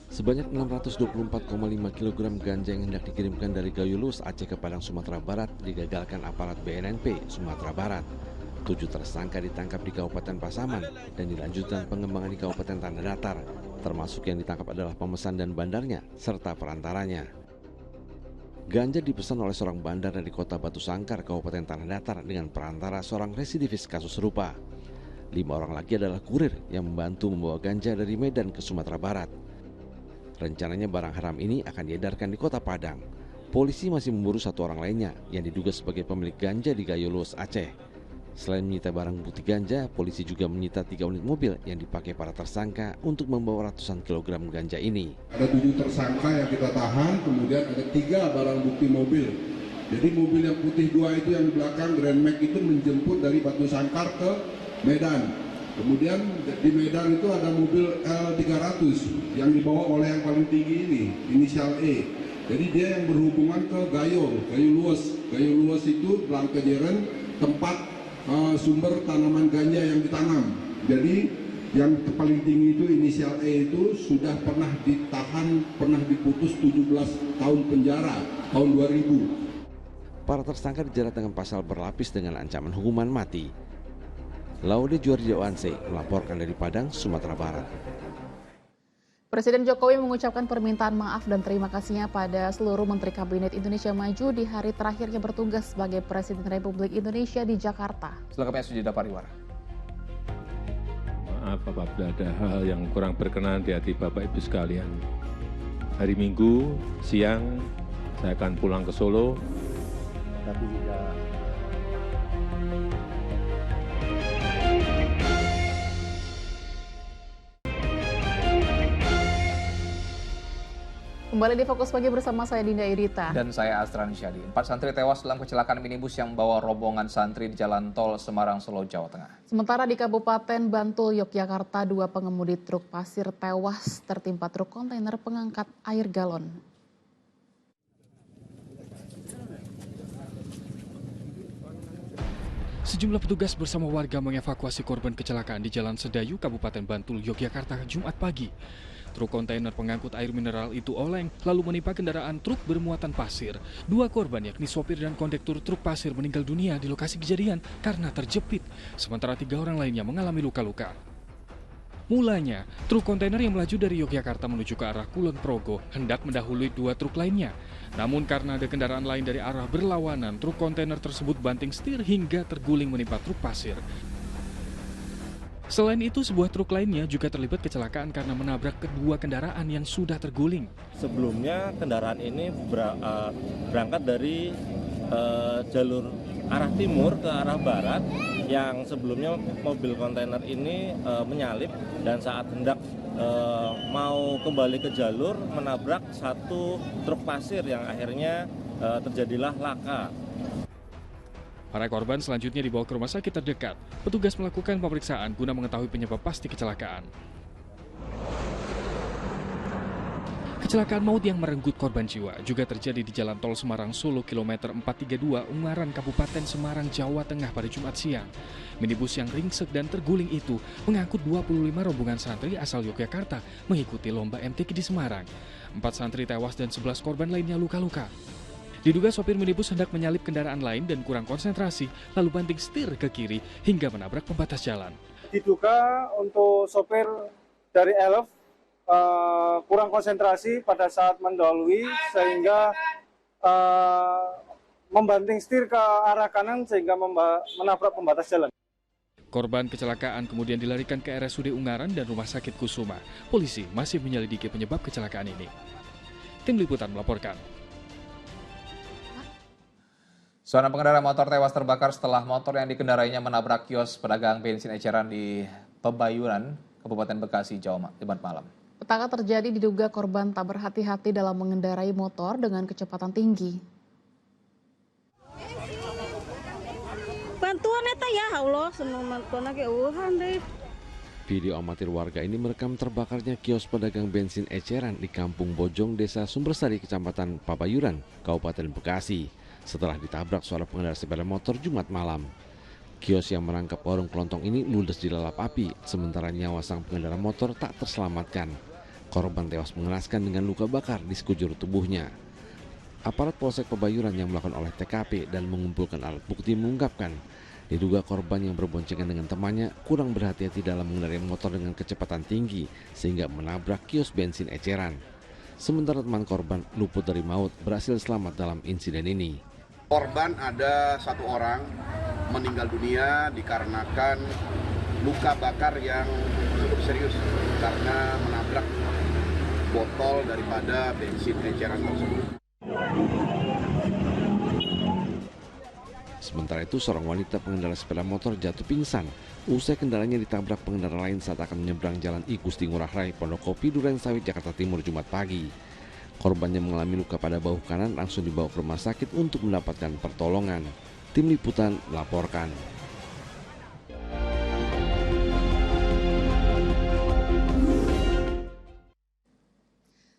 Sebanyak 624,5 kg ganja yang hendak dikirimkan dari Gayulus, Aceh ke Padang, Sumatera Barat digagalkan aparat BNNP Sumatera Barat. 7 tersangka ditangkap di Kabupaten Pasaman dan dilanjutkan pengembangan di Kabupaten Tanah Datar, termasuk yang ditangkap adalah pemesan dan bandarnya serta perantaranya. Ganja dipesan oleh seorang bandar dari kota Batu Sangkar, Kabupaten Tanah Datar dengan perantara seorang residivis kasus serupa. 5 orang lagi adalah kurir yang membantu membawa ganja dari Medan ke Sumatera Barat. Rencananya barang haram ini akan diedarkan di kota Padang. Polisi masih memburu 1 orang lainnya yang diduga sebagai pemilik ganja di Gayulus, Aceh. Selain menyita barang bukti ganja, polisi juga menyita 3 unit mobil yang dipakai para tersangka untuk membawa ratusan kilogram ganja ini. Ada 7 tersangka yang kita tahan, kemudian ada 3 barang bukti mobil. Jadi mobil yang putih 2 itu yang di belakang Grand Max itu menjemput dari Batu Sangkar ke Medan. Kemudian di Medan itu ada mobil L300 yang dibawa oleh yang paling tinggi ini, inisial E. Jadi dia yang berhubungan ke Gayulus. Gayulus itu Blangkejeren, tempat sumber tanaman ganja yang ditanam. Jadi yang paling tinggi itu inisial E itu sudah pernah ditahan, pernah diputus 17 tahun penjara tahun 2000. Para tersangka dijerat dengan pasal berlapis dengan ancaman hukuman mati. Laude Juardiawanse melaporkan dari Padang, Sumatera Barat. Presiden Jokowi mengucapkan permintaan maaf dan terima kasihnya pada seluruh Menteri Kabinet Indonesia Maju di hari terakhirnya bertugas sebagai Presiden Republik Indonesia di Jakarta. Selengkapnya Sujita Pariwara. Maaf apabila ada hal yang kurang berkenan di hati Bapak Ibu sekalian. Hari Minggu siang saya akan pulang ke Solo. Tapi juga Kembali di Fokus Pagi bersama saya Dinda Irita. Dan saya Astran Syadi. 4 santri tewas dalam kecelakaan minibus yang membawa rombongan santri di Jalan Tol Semarang, Solo, Jawa Tengah. Sementara di Kabupaten Bantul, Yogyakarta, 2 pengemudi truk pasir tewas tertimpa truk kontainer pengangkat air galon. Sejumlah petugas bersama warga mengevakuasi korban kecelakaan di Jalan Sedayu, Kabupaten Bantul, Yogyakarta, Jumat pagi. Truk kontainer pengangkut air mineral itu oleng lalu menimpa kendaraan truk bermuatan pasir. 2 korban yakni sopir dan kondektur truk pasir meninggal dunia di lokasi kejadian karena terjepit, sementara 3 orang lainnya mengalami luka-luka. Mulanya, truk kontainer yang melaju dari Yogyakarta menuju ke arah Kulon Progo hendak mendahului 2 truk lainnya. Namun karena ada kendaraan lain dari arah berlawanan, truk kontainer tersebut banting setir hingga terguling menimpa truk pasir. Selain itu, sebuah truk lainnya juga terlibat kecelakaan karena menabrak kedua kendaraan yang sudah terguling. Sebelumnya kendaraan ini berangkat dari jalur arah timur ke arah barat, yang sebelumnya mobil kontainer ini menyalip dan saat hendak mau kembali ke jalur menabrak satu truk pasir yang akhirnya terjadilah laka. Para korban selanjutnya dibawa ke rumah sakit terdekat. Petugas melakukan pemeriksaan guna mengetahui penyebab pasti kecelakaan. Kecelakaan maut yang merenggut korban jiwa juga terjadi di Jalan Tol Semarang Solo kilometer 432 Ungaran, Kabupaten Semarang, Jawa Tengah pada Jumat siang. Minibus yang ringsek dan terguling itu mengangkut 25 rombongan santri asal Yogyakarta mengikuti lomba MTQ di Semarang. 4 santri tewas dan 11 korban lainnya luka-luka. Diduga sopir minibus hendak menyalip kendaraan lain dan kurang konsentrasi, lalu banting setir ke kiri hingga menabrak pembatas jalan. Diduga untuk sopir dari Elf kurang konsentrasi pada saat mendahului sehingga membanting setir ke arah kanan sehingga menabrak pembatas jalan. Korban kecelakaan kemudian dilarikan ke RSUD Ungaran dan Rumah Sakit Kusuma. Polisi masih menyelidiki penyebab kecelakaan ini. Tim Liputan melaporkan. Seorang pengendara motor tewas terbakar setelah motor yang dikendarainya menabrak kios pedagang bensin eceran di Pebayuran, Kabupaten Bekasi, Jumat malam. Petaka terjadi diduga korban tak berhati-hati dalam mengendarai motor dengan kecepatan tinggi. Bantuan eta ya Allah, senang nonton ke Wuhan deh. Video amatir warga ini merekam terbakarnya kios pedagang bensin eceran di Kampung Bojong, Desa Sumbersari, Kecamatan Pabayuran, Kabupaten Bekasi, setelah ditabrak seorang pengendara sepeda motor Jumat malam. Kios yang merangkap warung kelontong ini ludes dilalap api, sementara nyawa sang pengendara motor tak terselamatkan. Korban tewas mengenaskan dengan luka bakar di sekujur tubuhnya. Aparat Polsek Pabayuran yang melakukan olah TKP dan mengumpulkan alat bukti mengungkapkan, diduga korban yang berboncengan dengan temannya kurang berhati-hati dalam mengendarai motor dengan kecepatan tinggi sehingga menabrak kios bensin eceran. Sementara teman korban luput dari maut berhasil selamat dalam insiden ini. Korban ada 1 orang meninggal dunia dikarenakan luka bakar yang cukup serius karena menabrak botol daripada bensin eceran tersebut. Sementara itu, seorang wanita pengendara sepeda motor jatuh pingsan usai kendaraannya ditabrak pengendara lain saat akan menyeberang jalan I Gusti Ngurah Rai, Pondokopi, Durensawit, Jakarta Timur, Jumat pagi. Korbannya mengalami luka pada bahu kanan, langsung dibawa ke rumah sakit untuk mendapatkan pertolongan. Tim Liputan melaporkan.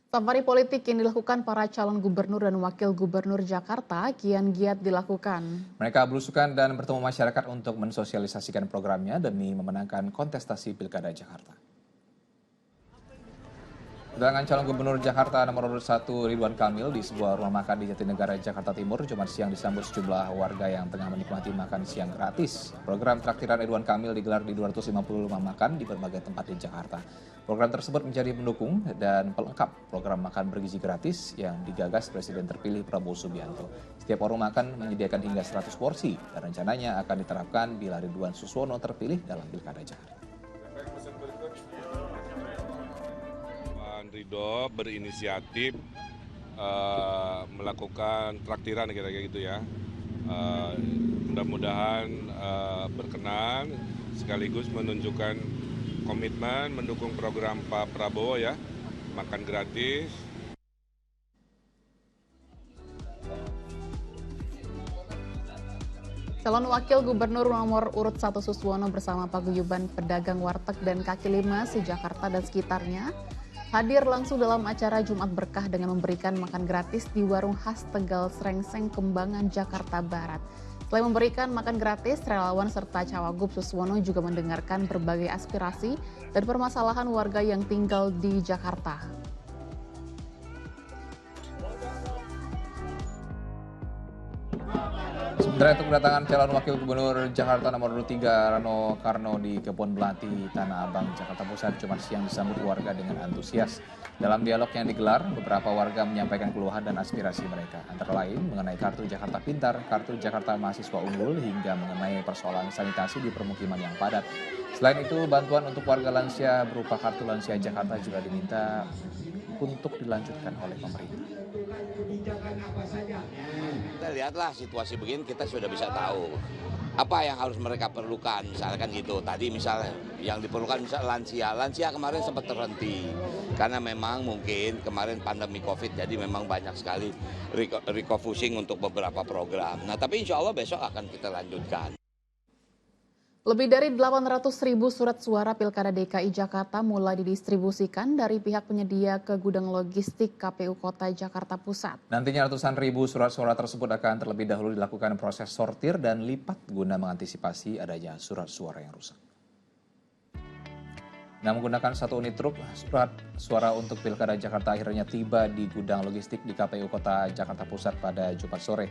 Safari politik yang dilakukan para calon gubernur dan wakil gubernur Jakarta kian giat dilakukan. Mereka belusukan dan bertemu masyarakat untuk mensosialisasikan programnya demi memenangkan kontestasi Pilkada Jakarta. Kedatangan calon gubernur Jakarta nomor urut 1 Ridwan Kamil di sebuah rumah makan di Jatinegara, Jakarta Timur, Jumat siang disambut sejumlah warga yang tengah menikmati makan siang gratis. Program traktiran Ridwan Kamil digelar di 250 rumah makan di berbagai tempat di Jakarta. Program tersebut menjadi pendukung dan pelengkap program makan bergizi gratis yang digagas Presiden terpilih Prabowo Subianto. Setiap warung makan menyediakan hingga 100 porsi dan rencananya akan diterapkan bila Ridwan Suswono terpilih dalam Pilkada Jakarta. Ridho berinisiatif melakukan traktiran kira-kira gitu ya. Mudah-mudahan berkenan sekaligus menunjukkan komitmen mendukung program Pak Prabowo ya, makan gratis. Calon wakil gubernur nomor urut 1 Suswono bersama paguyuban pedagang warteg dan kaki lima se-Jakarta dan sekitarnya hadir langsung dalam acara Jumat Berkah dengan memberikan makan gratis di warung khas Tegal Srengseng, Kembangan, Jakarta Barat. Selain memberikan makan gratis, relawan serta Cawagup Suswono juga mendengarkan berbagai aspirasi dan permasalahan warga yang tinggal di Jakarta. Sementara itu, kedatangan calon wakil gubernur Jakarta nomor 3 Rano Karno di Kebon Melati, Tanah Abang, Jakarta Pusat, Jumat siang disambut warga dengan antusias. Dalam dialog yang digelar, beberapa warga menyampaikan keluhan dan aspirasi mereka, antara lain mengenai Kartu Jakarta Pintar, Kartu Jakarta Mahasiswa Unggul, hingga mengenai persoalan sanitasi di permukiman yang padat. Selain itu, bantuan untuk warga lansia berupa Kartu Lansia Jakarta juga diminta untuk dilanjutkan oleh pemerintah. Kita lihatlah situasi begini, kita sudah bisa tahu apa yang harus mereka perlukan, misalkan gitu. Tadi misalnya yang diperlukan misalnya lansia kemarin sempat terhenti karena memang mungkin kemarin pandemi COVID, jadi memang banyak sekali refocusing untuk beberapa program. Nah, tapi insya Allah besok akan kita lanjutkan. Lebih dari 800.000 surat suara Pilkada DKI Jakarta mulai didistribusikan dari pihak penyedia ke gudang logistik KPU Kota Jakarta Pusat. Nantinya ratusan ribu surat suara tersebut akan terlebih dahulu dilakukan proses sortir dan lipat guna mengantisipasi adanya surat suara yang rusak. Nah, menggunakan 1 unit truk, surat suara untuk Pilkada Jakarta akhirnya tiba di gudang logistik di KPU Kota Jakarta Pusat pada Jumat sore.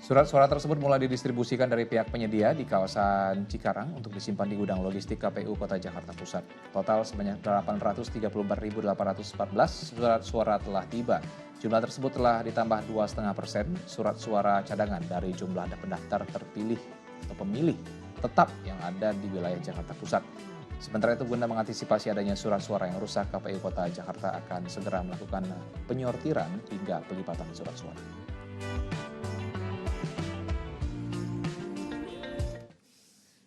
Surat suara tersebut mulai didistribusikan dari pihak penyedia di kawasan Cikarang untuk disimpan di gudang logistik KPU Kota Jakarta Pusat. Total sebanyak 834.814 surat suara telah tiba. Jumlah tersebut telah ditambah 2,5% surat suara cadangan dari jumlah pendaftar terpilih atau pemilih tetap yang ada di wilayah Jakarta Pusat. Sementara itu, guna mengantisipasi adanya surat suara yang rusak, KPU Kota Jakarta akan segera melakukan penyortiran hingga pelipatan surat suara.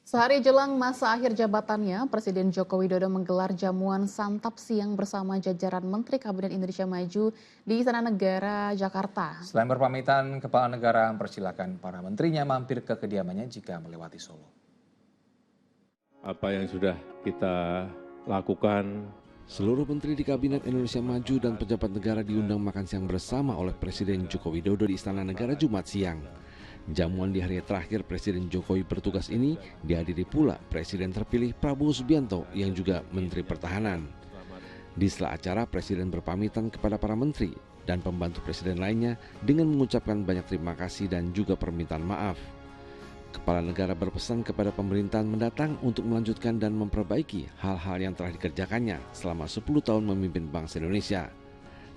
Sehari jelang masa akhir jabatannya, Presiden Joko Widodo menggelar jamuan santap siang bersama jajaran Menteri Kabinet Indonesia Maju di Istana Negara, Jakarta. Selain berpamitan, Kepala Negara mempersilahkan para menterinya mampir ke kediamannya jika melewati Solo. Apa yang sudah kita lakukan. Seluruh menteri di Kabinet Indonesia Maju dan pejabat negara diundang makan siang bersama oleh Presiden Joko Widodo di Istana Negara Jumat siang. Jamuan di hari terakhir Presiden Jokowi bertugas ini dihadiri pula Presiden terpilih Prabowo Subianto yang juga Menteri Pertahanan. Di sela acara, Presiden berpamitan kepada para menteri dan pembantu Presiden lainnya dengan mengucapkan banyak terima kasih dan juga permintaan maaf. Kepala negara berpesan kepada pemerintahan mendatang untuk melanjutkan dan memperbaiki hal-hal yang telah dikerjakannya selama 10 tahun memimpin bangsa Indonesia.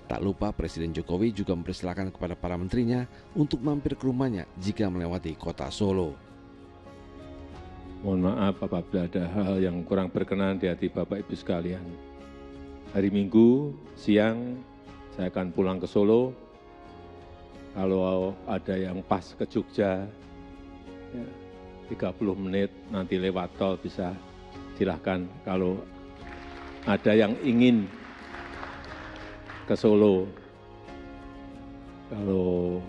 Tak lupa Presiden Jokowi juga mempersilahkan kepada para menterinya untuk mampir ke rumahnya jika melewati kota Solo. Mohon maaf apabila ada hal yang kurang berkenan di hati Bapak Ibu sekalian. Hari Minggu siang saya akan pulang ke Solo. Kalau ada yang pas ke Jogja, ya, 30 menit nanti lewat tol bisa silahkan. Kalau ada yang ingin ke Solo, kalau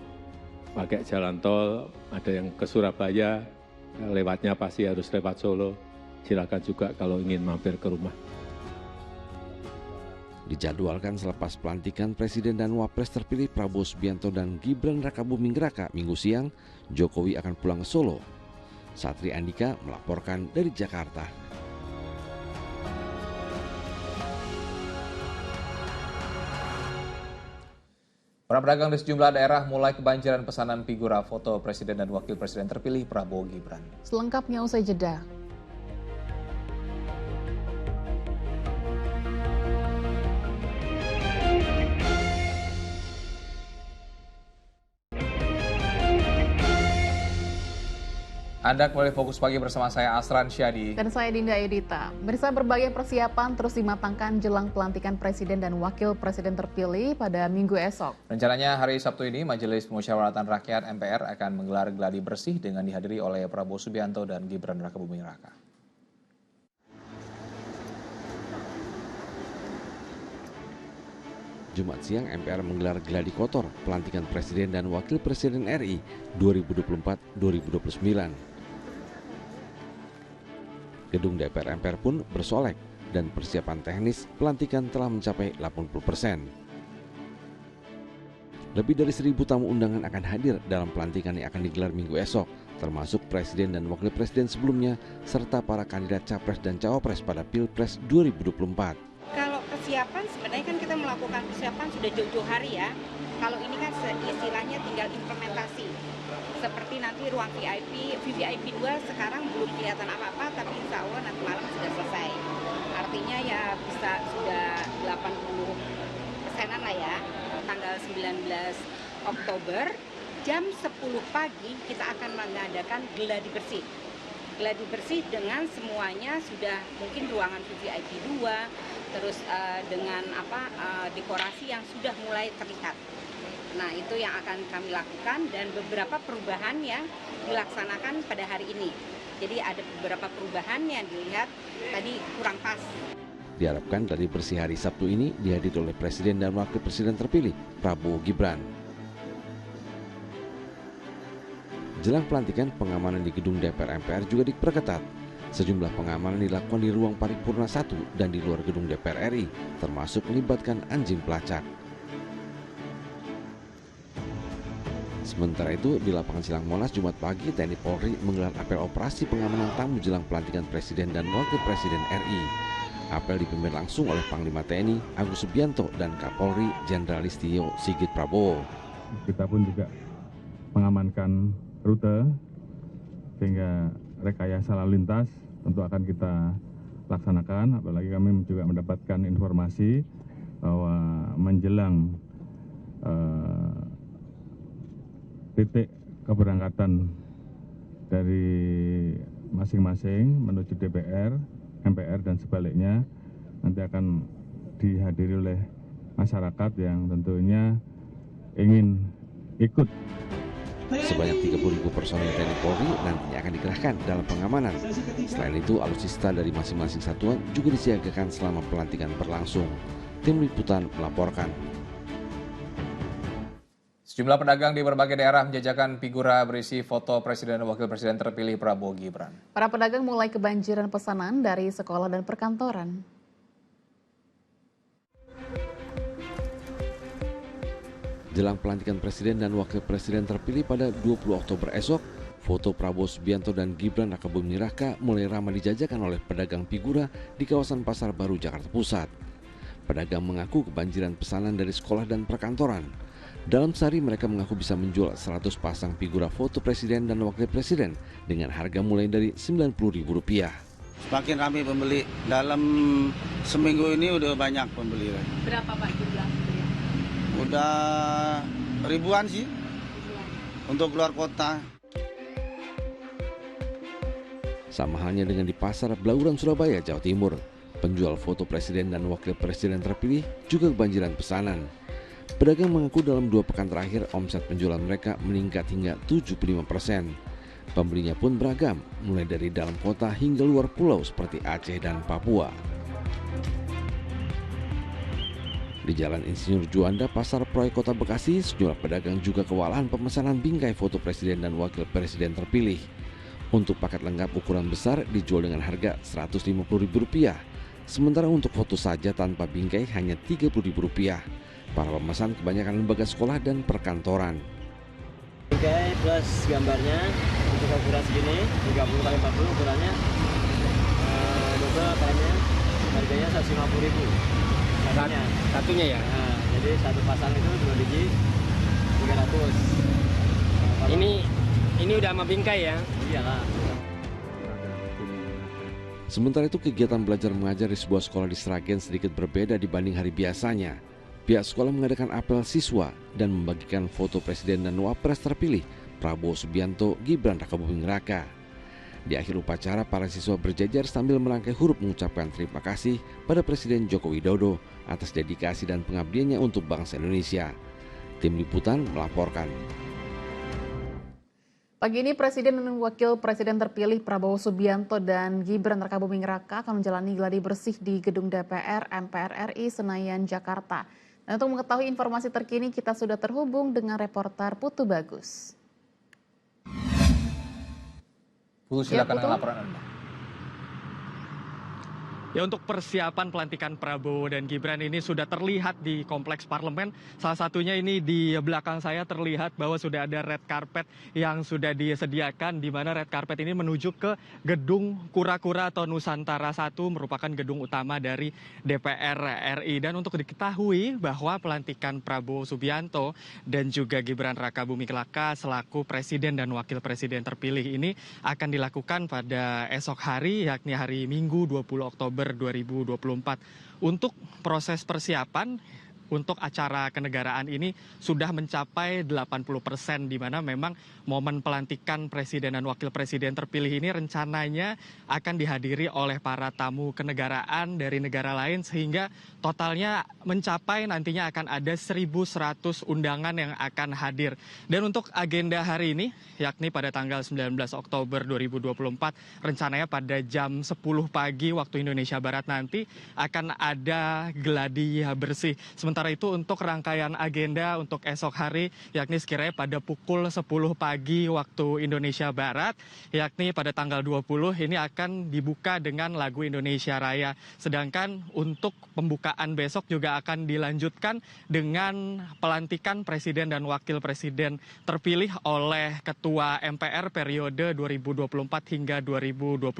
pakai jalan tol, ada yang ke Surabaya, lewatnya pasti harus lewat Solo. Silakan juga kalau ingin mampir ke rumah. Dijadwalkan selepas pelantikan Presiden dan Wapres terpilih Prabowo Subianto dan Gibran Rakabuming Raka Minggu siang, Jokowi akan pulang ke Solo. Satri Andika melaporkan dari Jakarta. Para pedagang di sejumlah daerah mulai kebanjiran pesanan figura foto Presiden dan Wakil Presiden terpilih Prabowo Gibran. Selengkapnya usai jeda. Anda kembali Fokus Pagi bersama saya Asran Syadi. Dan saya Dinda Edita. Bersama berbagai persiapan terus dimatangkan jelang pelantikan Presiden dan Wakil Presiden terpilih pada Minggu esok. Rencananya hari Sabtu ini Majelis Pemusyawaratan Rakyat MPR akan menggelar gladi bersih dengan dihadiri oleh Prabowo Subianto dan Gibran Rakabuming Raka. Jumat siang MPR menggelar gladi kotor pelantikan Presiden dan Wakil Presiden RI 2024-2029. Gedung DPR MPR pun bersolek dan persiapan teknis pelantikan telah mencapai 80%. Lebih dari 1.000 tamu undangan akan hadir dalam pelantikan yang akan digelar Minggu esok, termasuk Presiden dan Wakil Presiden sebelumnya, serta para kandidat Capres dan Cawapres pada Pilpres 2024. Kalau persiapan sebenarnya kan kita melakukan persiapan sudah jauh-jauh hari ya. Kalau ini kan istilahnya tinggal implementasi. Seperti nanti ruang VIP 2 sekarang belum kelihatan apa-apa, tapi insya Allah nanti malam sudah selesai. Artinya ya bisa sudah 80%-an lah ya. Tanggal 19 Oktober jam 10 pagi kita akan mengadakan gladi bersih. Gladi bersih dengan semuanya sudah mungkin ruangan VIP 2, terus dengan dekorasi yang sudah mulai terlihat. Nah, itu yang akan kami lakukan dan beberapa perubahan yang dilaksanakan pada hari ini. Jadi ada beberapa perubahan yang dilihat tadi kurang pas. Diharapkan dari bersih hari Sabtu ini dihadiri oleh Presiden dan Wakil Presiden terpilih Prabowo Gibran. Jelang pelantikan, pengamanan di gedung DPR MPR juga diperketat. Sejumlah pengamanan dilakukan di ruang paripurna 1 dan di luar gedung DPR RI, termasuk melibatkan anjing pelacak. Sementara itu, di lapangan Silang Monas Jumat pagi, TNI Polri menggelar apel operasi pengamanan tamu jelang pelantikan Presiden dan Wakil Presiden RI. Apel dipimpin langsung oleh Panglima TNI Agus Subianto dan Kapolri Jenderal Listio Sigit Prabowo. Kita pun juga mengamankan rute sehingga rekayasa lalu lintas tentu akan kita laksanakan. Apalagi kami juga mendapatkan informasi bahwa menjelang titik keberangkatan dari masing-masing menuju DPR, MPR dan sebaliknya nanti akan dihadiri oleh masyarakat yang tentunya ingin ikut Sebanyak 30.000 personil TNI Polri nantinya akan dikerahkan dalam pengamanan. Selain itu, alutsista dari masing-masing satuan juga disiagakan selama pelantikan berlangsung. Tim Liputan melaporkan. Sejumlah pedagang di berbagai daerah menjajakan figura berisi foto Presiden dan Wakil Presiden terpilih Prabowo Gibran. Para pedagang mulai kebanjiran pesanan dari sekolah dan perkantoran. Jelang pelantikan Presiden dan Wakil Presiden terpilih pada 20 Oktober esok, foto Prabowo Subianto dan Gibran Rakabuming Raka mulai ramai dijajakan oleh pedagang figura di kawasan Pasar Baru, Jakarta Pusat. Pedagang mengaku kebanjiran pesanan dari sekolah dan perkantoran. Dalam sehari mereka mengaku bisa menjual 100 pasang figura foto Presiden dan Wakil Presiden dengan harga mulai dari Rp90.000. Semakin ramai pembeli. Dalam seminggu ini udah banyak pembeli. Berapa Pak jumlah? Udah ribuan sih untuk keluar kota. Sama halnya dengan di Pasar Blauran, Surabaya, Jawa Timur. Penjual foto Presiden dan Wakil Presiden terpilih juga kebanjiran pesanan. Pedagang mengaku dalam 2 pekan terakhir omset penjualan mereka meningkat hingga 75%. Pembelinya pun beragam, mulai dari dalam kota hingga luar pulau seperti Aceh dan Papua. Di Jalan Insinyur Juanda, Pasar Proyek Kota Bekasi, sejumlah pedagang juga kewalahan pemesanan bingkai foto Presiden dan Wakil Presiden terpilih. Untuk paket lengkap ukuran besar dijual dengan harga Rp150.000, sementara untuk foto saja tanpa bingkai hanya Rp30.000. Para pemesan kebanyakan lembaga sekolah dan perkantoran. Bingkai plus gambarnya untuk ukuran segini 30x40 ukurannya, double aparatnya harganya Rp150.000 satunya ya. Nah, jadi satu pasang itu 2 biji 300. Ini udah sama bingkai ya? Iyalah. Sementara itu kegiatan belajar mengajar di sebuah sekolah di Sragen sedikit berbeda dibanding hari biasanya. Pihak sekolah mengadakan apel siswa dan membagikan foto Presiden dan Wapres terpilih Prabowo Subianto, Gibran Rakabuming Raka. Di akhir upacara, para siswa berjajar sambil merangkai huruf mengucapkan terima kasih pada Presiden Joko Widodo atas dedikasi dan pengabdiannya untuk bangsa Indonesia. Tim Liputan melaporkan. Pagi ini Presiden dan Wakil Presiden terpilih Prabowo Subianto dan Gibran Rakabuming Raka akan menjalani gladi bersih di Gedung DPR MPR RI Senayan, Jakarta. Dan untuk mengetahui informasi terkini kita sudah terhubung dengan reporter Putu Bagus. Putu, silakan dengan laporan Anda. Ya, untuk persiapan pelantikan Prabowo dan Gibran ini sudah terlihat di kompleks parlemen. Salah satunya ini di belakang saya terlihat bahwa sudah ada red carpet yang sudah disediakan, di mana red carpet ini menuju ke gedung Kura-Kura atau Nusantara 1, merupakan gedung utama dari DPR RI. Dan untuk diketahui bahwa pelantikan Prabowo Subianto dan juga Gibran Rakabuming Raka selaku Presiden dan Wakil Presiden terpilih ini akan dilakukan pada esok hari, yakni hari Minggu 20 Oktober 2024. Untuk proses persiapan untuk acara kenegaraan ini sudah mencapai 80%, di mana memang momen pelantikan Presiden dan Wakil Presiden terpilih ini rencananya akan dihadiri oleh para tamu kenegaraan dari negara lain, sehingga totalnya mencapai nantinya akan ada 1.100 undangan yang akan hadir. Dan untuk agenda hari ini, yakni pada tanggal 19 Oktober 2024, rencananya pada jam 10 pagi waktu Indonesia Barat nanti akan ada gladi bersih. Sementara itu untuk rangkaian agenda untuk esok hari, yakni sekiranya pada pukul 10 pagi waktu Indonesia Barat, yakni pada tanggal 20 ini akan dibuka dengan lagu Indonesia Raya. Sedangkan untuk pembukaan besok juga akan dilanjutkan dengan pelantikan Presiden dan Wakil Presiden terpilih oleh Ketua MPR periode 2024 hingga 2029.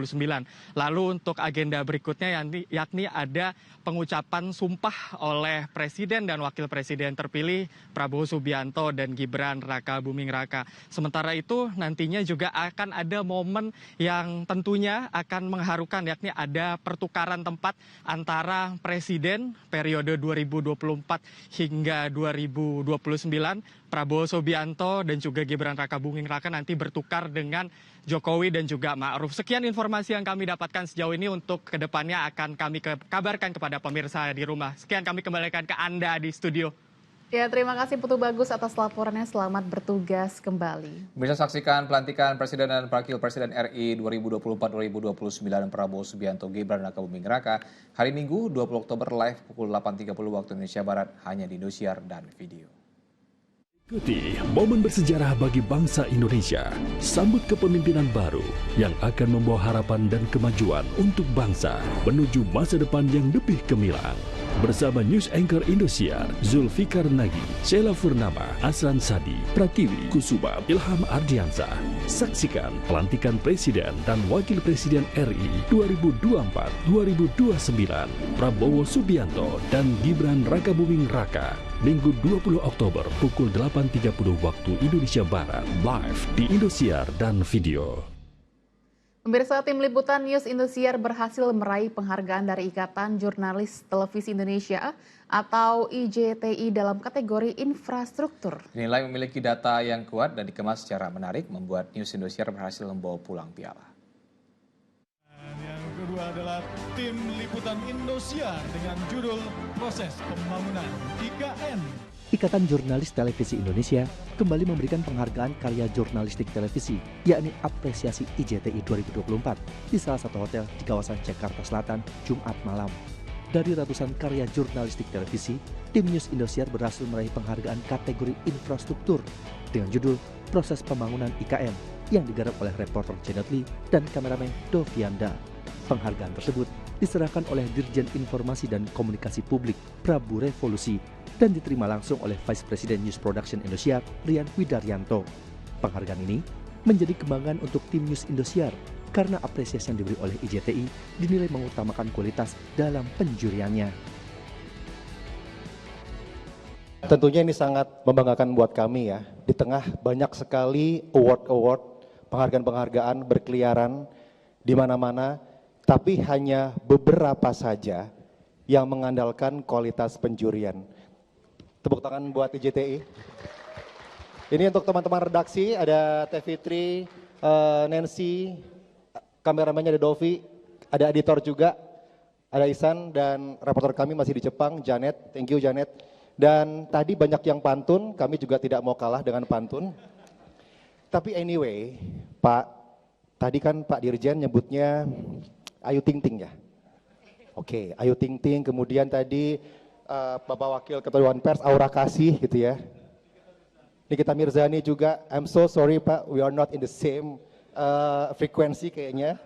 Lalu untuk agenda berikutnya yakni ada pengucapan sumpah oleh Presiden dan Wakil Presiden terpilih Prabowo Subianto dan Gibran Rakabuming Raka. Sementara itu nantinya juga akan ada momen yang tentunya akan mengharukan, yakni ada pertukaran tempat antara Presiden periode 2024 hingga 2029, Prabowo Subianto dan juga Gibran Rakabuming Raka nanti bertukar dengan Jokowi dan juga Ma'ruf. Sekian informasi yang kami dapatkan sejauh ini. Untuk kedepannya akan kami kabarkan kepada pemirsa di rumah. Sekian, kami kembalikan ke Anda di studio. Ya, terima kasih Putu Bagus atas laporannya. Selamat bertugas kembali. Bisa saksikan pelantikan Presiden dan Wakil Presiden RI 2024-2029 Prabowo Subianto Gibran Rakabuming Raka hari Minggu 20 Oktober live pukul 8.30 waktu Indonesia Barat hanya di Indosiar dan Video. Ikuti momen bersejarah bagi bangsa Indonesia. Sambut kepemimpinan baru yang akan membawa harapan dan kemajuan untuk bangsa menuju masa depan yang lebih gemilang. Bersama News Anchor Indosiar, Zulfikar Nagi, Sheila Purnama, Asran Sadi, Pratiwi Kusuma, Ilham Ardiansah. Saksikan pelantikan Presiden dan Wakil Presiden RI 2024-2029 Prabowo Subianto dan Gibran Rakabuming Raka. Minggu 20 Oktober pukul 8.30 waktu Indonesia Barat, live di Indosiar dan Video. Pemirsa, tim liputan News Indosiar berhasil meraih penghargaan dari Ikatan Jurnalis Televisi Indonesia atau IJTI dalam kategori infrastruktur. Dinilai memiliki data yang kuat dan dikemas secara menarik, membuat News Indosiar berhasil membawa pulang piala. Yang kedua adalah tim liputan Indosiar dengan judul Proses Pembangunan IKN. Ikatan Jurnalis Televisi Indonesia kembali memberikan penghargaan karya jurnalistik televisi, yakni Apresiasi IJTI 2024 di salah satu hotel di kawasan Jakarta Selatan, Jumat malam. Dari ratusan karya jurnalistik televisi, tim News Indosiar berhasil meraih penghargaan kategori infrastruktur dengan judul Proses Pembangunan IKN yang digarap oleh reporter Janet Lee dan kameramen Dovianda. Penghargaan tersebut diserahkan oleh Dirjen Informasi dan Komunikasi Publik Prabu Revolusi dan diterima langsung oleh Vice President News Production Indosiar Rian Widaryanto. Penghargaan ini menjadi kebanggaan untuk tim News Indosiar karena apresiasi yang diberi oleh IJTI dinilai mengutamakan kualitas dalam penjuriannya. Tentunya ini sangat membanggakan buat kami ya. Di tengah banyak sekali award-award, penghargaan-penghargaan berkeliaran di mana-mana, tapi hanya beberapa saja yang mengandalkan kualitas penjurian. Tepuk tangan buat IJTI. Ini untuk teman-teman redaksi, ada Teh Fitri, Nancy, kameramennya ada Dovi, ada editor juga, ada Isan, dan reporter kami masih di Jepang, Janet. Thank you Janet. Dan tadi banyak yang pantun, kami juga tidak mau kalah dengan pantun. Tapi anyway, Pak, tadi kan Pak Dirjen nyebutnya Ayu Ting Ting ya? Oke, Ayu Ting Ting, kemudian tadi Bapak Wakil Ketua Dewan Pers, Aura Kasih gitu ya. Nikita Mirzani juga, I'm so sorry Pak, we are not in the same frekuensi kayaknya.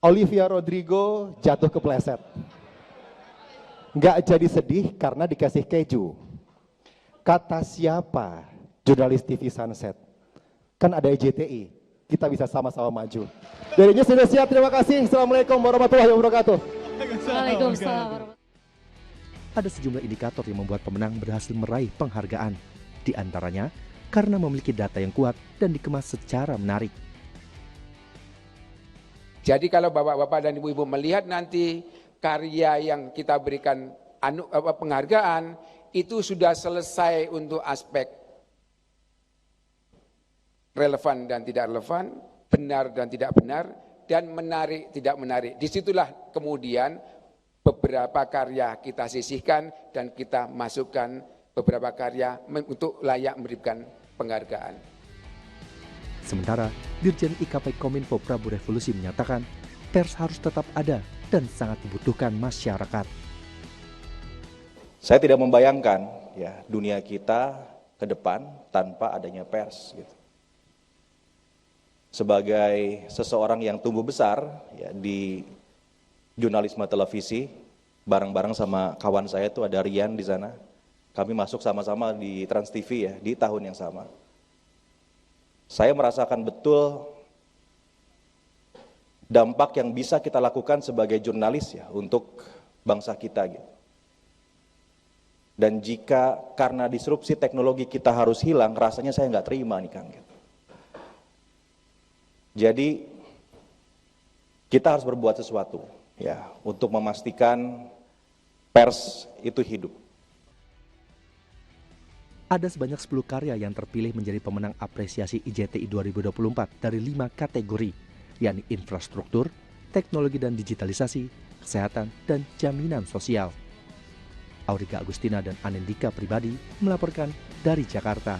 Olivia Rodrigo jatuh kepleset. Nggak jadi sedih karena dikasih keju. Kata siapa jurnalis TV Sunset? Kan ada IJTI, kita bisa sama-sama maju. Dari News Indonesia, terima kasih. Assalamualaikum warahmatullahi wabarakatuh. Waalaikumsalam. Ada sejumlah indikator yang membuat pemenang berhasil meraih penghargaan. Di antaranya karena memiliki data yang kuat dan dikemas secara menarik. Jadi kalau bapak-bapak dan ibu-ibu melihat nanti karya yang kita berikan penghargaan itu sudah selesai untuk aspek relevan dan tidak relevan, benar dan tidak benar, dan menarik tidak menarik. Disitulah kemudian beberapa karya kita sisihkan dan kita masukkan beberapa karya untuk layak memberikan penghargaan. Sementara Dirjen IKP Kominfo Prabu Revolusi menyatakan pers harus tetap ada dan sangat dibutuhkan masyarakat. Saya tidak membayangkan ya dunia kita ke depan tanpa adanya pers gitu. Sebagai seseorang yang tumbuh besar ya, di jurnalisme televisi, bareng-bareng sama kawan saya itu ada Rian di sana. Kami masuk sama-sama di Trans TV ya, di tahun yang sama. Saya merasakan betul dampak yang bisa kita lakukan sebagai jurnalis ya untuk bangsa kita gitu. Dan jika karena disrupsi teknologi kita harus hilang, rasanya saya nggak terima nih Kang gitu. Jadi kita harus berbuat sesuatu ya untuk memastikan pers itu hidup. Ada sebanyak 10 karya yang terpilih menjadi pemenang apresiasi IJTI 2024 dari 5 kategori, yakni infrastruktur, teknologi dan digitalisasi, kesehatan, dan jaminan sosial. Auriga Agustina dan Anindika Pribadi melaporkan dari Jakarta.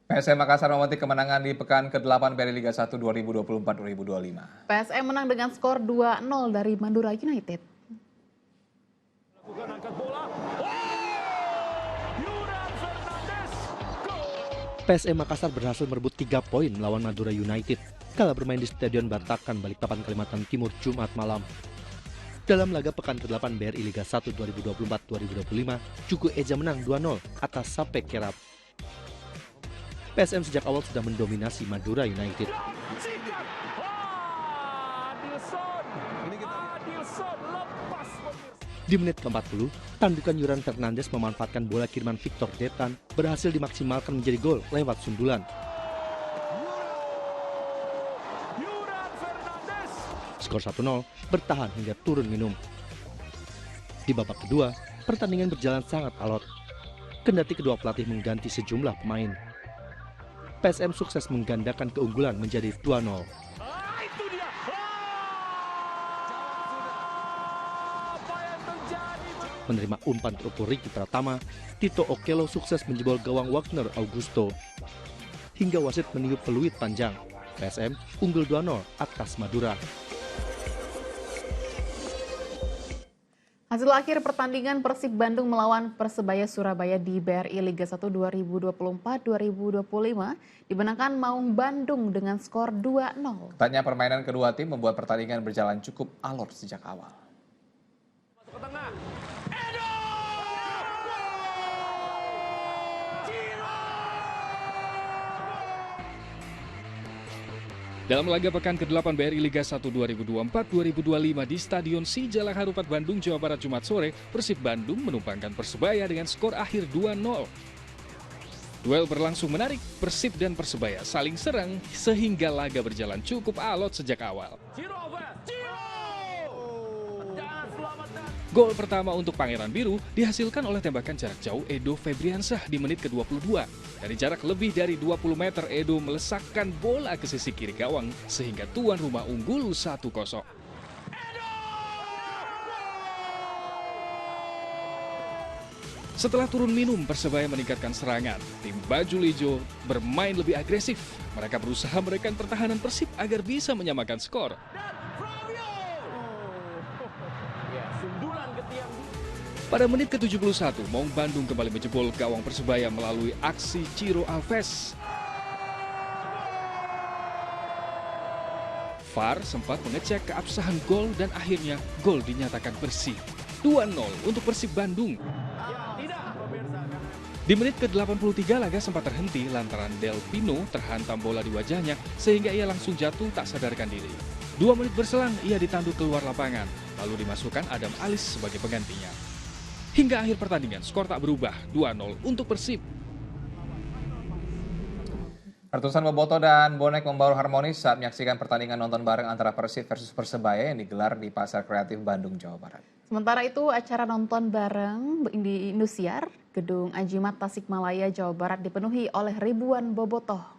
PSM Makassar memetik kemenangan di pekan ke-8 BRI Liga 1 2024-2025. PSM menang dengan skor 2-0 dari Madura United. PSM Makassar berhasil merebut 3 poin melawan Madura United kala bermain di Stadion Bartakan, Balikpapan, Kalimantan Timur, Jumat malam. Dalam laga pekan ke-8 BRI Liga 1 2024-2025, Juku Eja menang 2-0 atas Sape Kerap. PSM sejak awal sudah mendominasi Madura United. Di menit ke-40, tandukan Yuran Fernandes memanfaatkan bola kiriman Victor Detan berhasil dimaksimalkan menjadi gol lewat sundulan. Skor 1-0 bertahan hingga turun minum. Di babak kedua, pertandingan berjalan sangat alot. Kendati kedua pelatih mengganti sejumlah pemain, PSM sukses menggandakan keunggulan menjadi 2-0. Menerima umpan terukur Ricky Pratama, Tito Okello sukses menjebol gawang Wagner Augusto. Hingga wasit meniup peluit panjang, PSM unggul 2-0 atas Madura. Hasil akhir pertandingan Persib Bandung melawan Persebaya Surabaya di BRI Liga 1 2024-2025 dimenangkan Maung Bandung dengan skor 2-0. Ketatnya permainan kedua tim membuat pertandingan berjalan cukup alot sejak awal. Masuk ke tengah. Dalam laga pekan ke-8 BRI Liga 1 2024-2025 di Stadion Sijalak Harupat Bandung, Jawa Barat Jumat sore, Persib Bandung menumpangkan Persebaya dengan skor akhir 2-0. Duel berlangsung menarik, Persib dan Persebaya saling serang sehingga laga berjalan cukup alot sejak awal. Gol pertama untuk Pangeran Biru dihasilkan oleh tembakan jarak jauh Edo Febriansah di menit ke-22. Dari jarak lebih dari 20 meter, Edo melesakkan bola ke sisi kiri gawang sehingga tuan rumah unggul 1-0. Setelah turun minum, Persebaya meningkatkan serangan. Tim baju hijau bermain lebih agresif. Mereka berusaha merekan pertahanan Persib agar bisa menyamakan skor. Pada menit ke-71, Maung Bandung kembali menjebol gawang Persebaya melalui aksi Ciro Alves. VAR sempat mengecek keabsahan gol dan akhirnya gol dinyatakan bersih. 2-0 untuk Persib Bandung. Di menit ke-83 laga sempat terhenti lantaran Del Pino terhantam bola di wajahnya sehingga ia langsung jatuh tak sadarkan diri. 2 menit berselang ia ditanduk keluar lapangan, lalu dimasukkan Adam Alis sebagai penggantinya. Hingga akhir pertandingan, skor tak berubah, 2-0 untuk Persib. Ratusan bobotoh dan bonek membaur harmonis saat menyaksikan pertandingan nonton bareng antara Persib versus Persebaya yang digelar di Pasar Kreatif Bandung, Jawa Barat. Sementara itu, acara nonton bareng di Indosiar, Gedung Ajimat Tasikmalaya, Jawa Barat dipenuhi oleh ribuan bobotoh.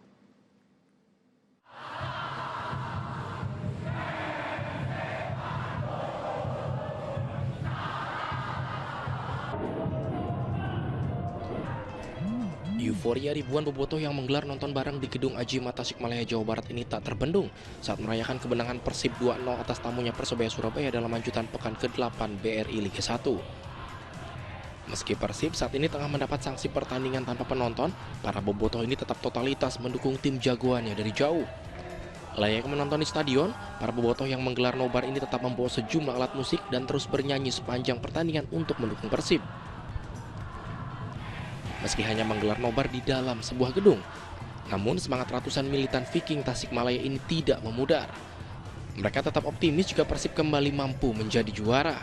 Euforia ribuan bobotoh yang menggelar nonton bareng di Gedung Ajimat Tasikmalaya, Jawa Barat ini tak terbendung saat merayakan kemenangan Persib 2-0 atas tamunya Persebaya Surabaya dalam lanjutan pekan ke-8 BRI Liga 1. Meski Persib saat ini tengah mendapat sanksi pertandingan tanpa penonton, para bobotoh ini tetap totalitas mendukung tim jagoannya dari jauh. Layaknya menonton di stadion, para bobotoh yang menggelar nobar ini tetap membawa sejumlah alat musik dan terus bernyanyi sepanjang pertandingan untuk mendukung Persib. Meski hanya menggelar nobar di dalam sebuah gedung, namun semangat ratusan militan Viking Tasikmalaya ini tidak memudar. Mereka tetap optimis jika Persib kembali mampu menjadi juara.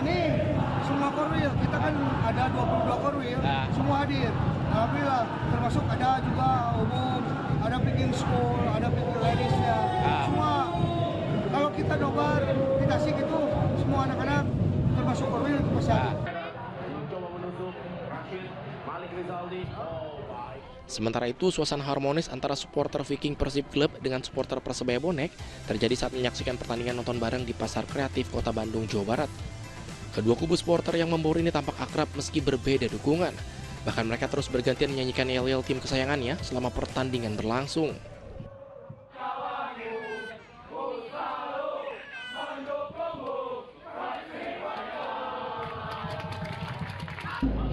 Ini semua korwil, kita kan ada 22 korwil, semua hadir. Alhamdulillah, termasuk ada juga umum, ada Viking School, ada Viking Ladies-nya. Semua, kalau kita nobar di Tasik itu semua anak-anak termasuk korwil itu pasti ada. Sementara itu, suasana harmonis antara supporter Viking Persib Club dengan supporter Persebaya Bonek terjadi saat menyaksikan pertandingan nonton bareng di Pasar Kreatif Kota Bandung, Jawa Barat. Kedua kubu supporter yang membaur ini tampak akrab meski berbeda dukungan. Bahkan mereka terus bergantian menyanyikan yel-yel tim kesayangannya selama pertandingan berlangsung.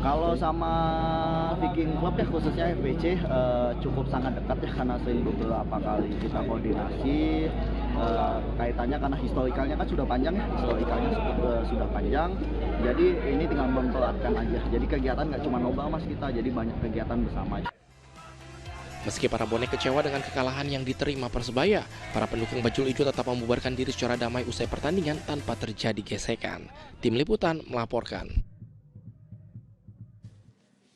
Kalau sama Viking Club ya khususnya FBC cukup sangat dekat ya karena sering beberapa kali kita koordinasi. Kaitannya karena historikalnya kan sudah panjang ya, sudah panjang. Jadi ini tinggal memperatkan aja. Jadi kegiatan nggak cuma nobar mas kita, jadi banyak kegiatan bersama. Meski para bonek kecewa dengan kekalahan yang diterima Persebaya, para pendukung bajul ijo tetap membubarkan diri secara damai usai pertandingan tanpa terjadi gesekan. Tim Liputan melaporkan.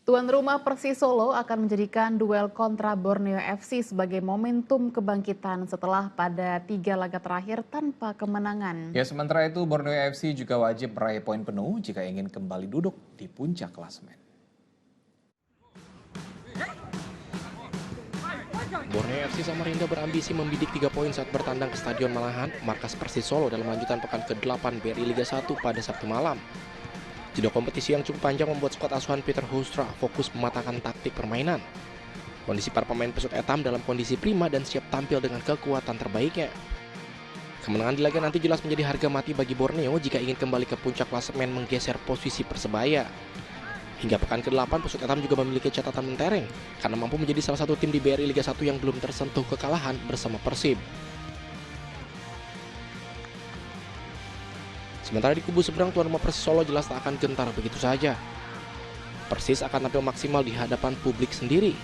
Tuan rumah Persis Solo akan menjadikan duel kontra Borneo FC sebagai momentum kebangkitan setelah pada 3 laga terakhir tanpa kemenangan. Ya, sementara itu Borneo FC juga wajib meraih poin penuh jika ingin kembali duduk di puncak klasemen. Borneo FC Samarinda berambisi membidik 3 poin saat bertandang ke Stadion Malahan, markas Persis Solo dalam lanjutan pekan ke-8 BRI Liga 1 pada Sabtu malam. Jeda kompetisi yang cukup panjang membuat skuad asuhan Peter Hoekstra fokus mematangkan taktik permainan. Kondisi para pemain pesut etam dalam kondisi prima dan siap tampil dengan kekuatan terbaiknya. Kemenangan di laga nanti jelas menjadi harga mati bagi Borneo jika ingin kembali ke puncak klasemen menggeser posisi Persebaya. Hingga pekan ke-8 pesut etam juga memiliki catatan mentereng karena mampu menjadi salah satu tim di BRI Liga 1 yang belum tersentuh kekalahan bersama Persib. Sementara di kubu seberang tuan rumah Persis Solo jelas tak akan gentar begitu saja. Persis akan tampil maksimal di hadapan publik sendiri.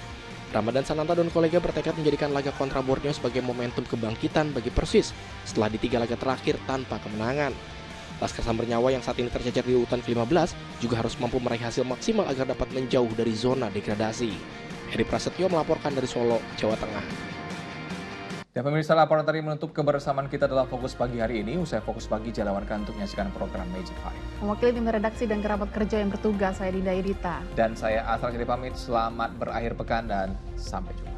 Ramadan Sananta dan kolega bertekad menjadikan laga kontra Borneo sebagai momentum kebangkitan bagi Persis setelah di 3 laga terakhir tanpa kemenangan. Laskar Sam Bernyawa yang saat ini tercecer di urutan ke-15 juga harus mampu meraih hasil maksimal agar dapat menjauh dari zona degradasi. Heri Prasetyo melaporkan dari Solo, Jawa Tengah. Dan pemirsa, laporan tadi menutup kebersamaan kita dalam Fokus Pagi hari ini. Usai Fokus Pagi, jalankan untuk menyaksikan program Magic 5. Mewakili tim redaksi dan kerabat kerja yang bertugas, saya Dinda Edita. Dan saya Asral jadi pamit, selamat berakhir pekan dan sampai jumpa.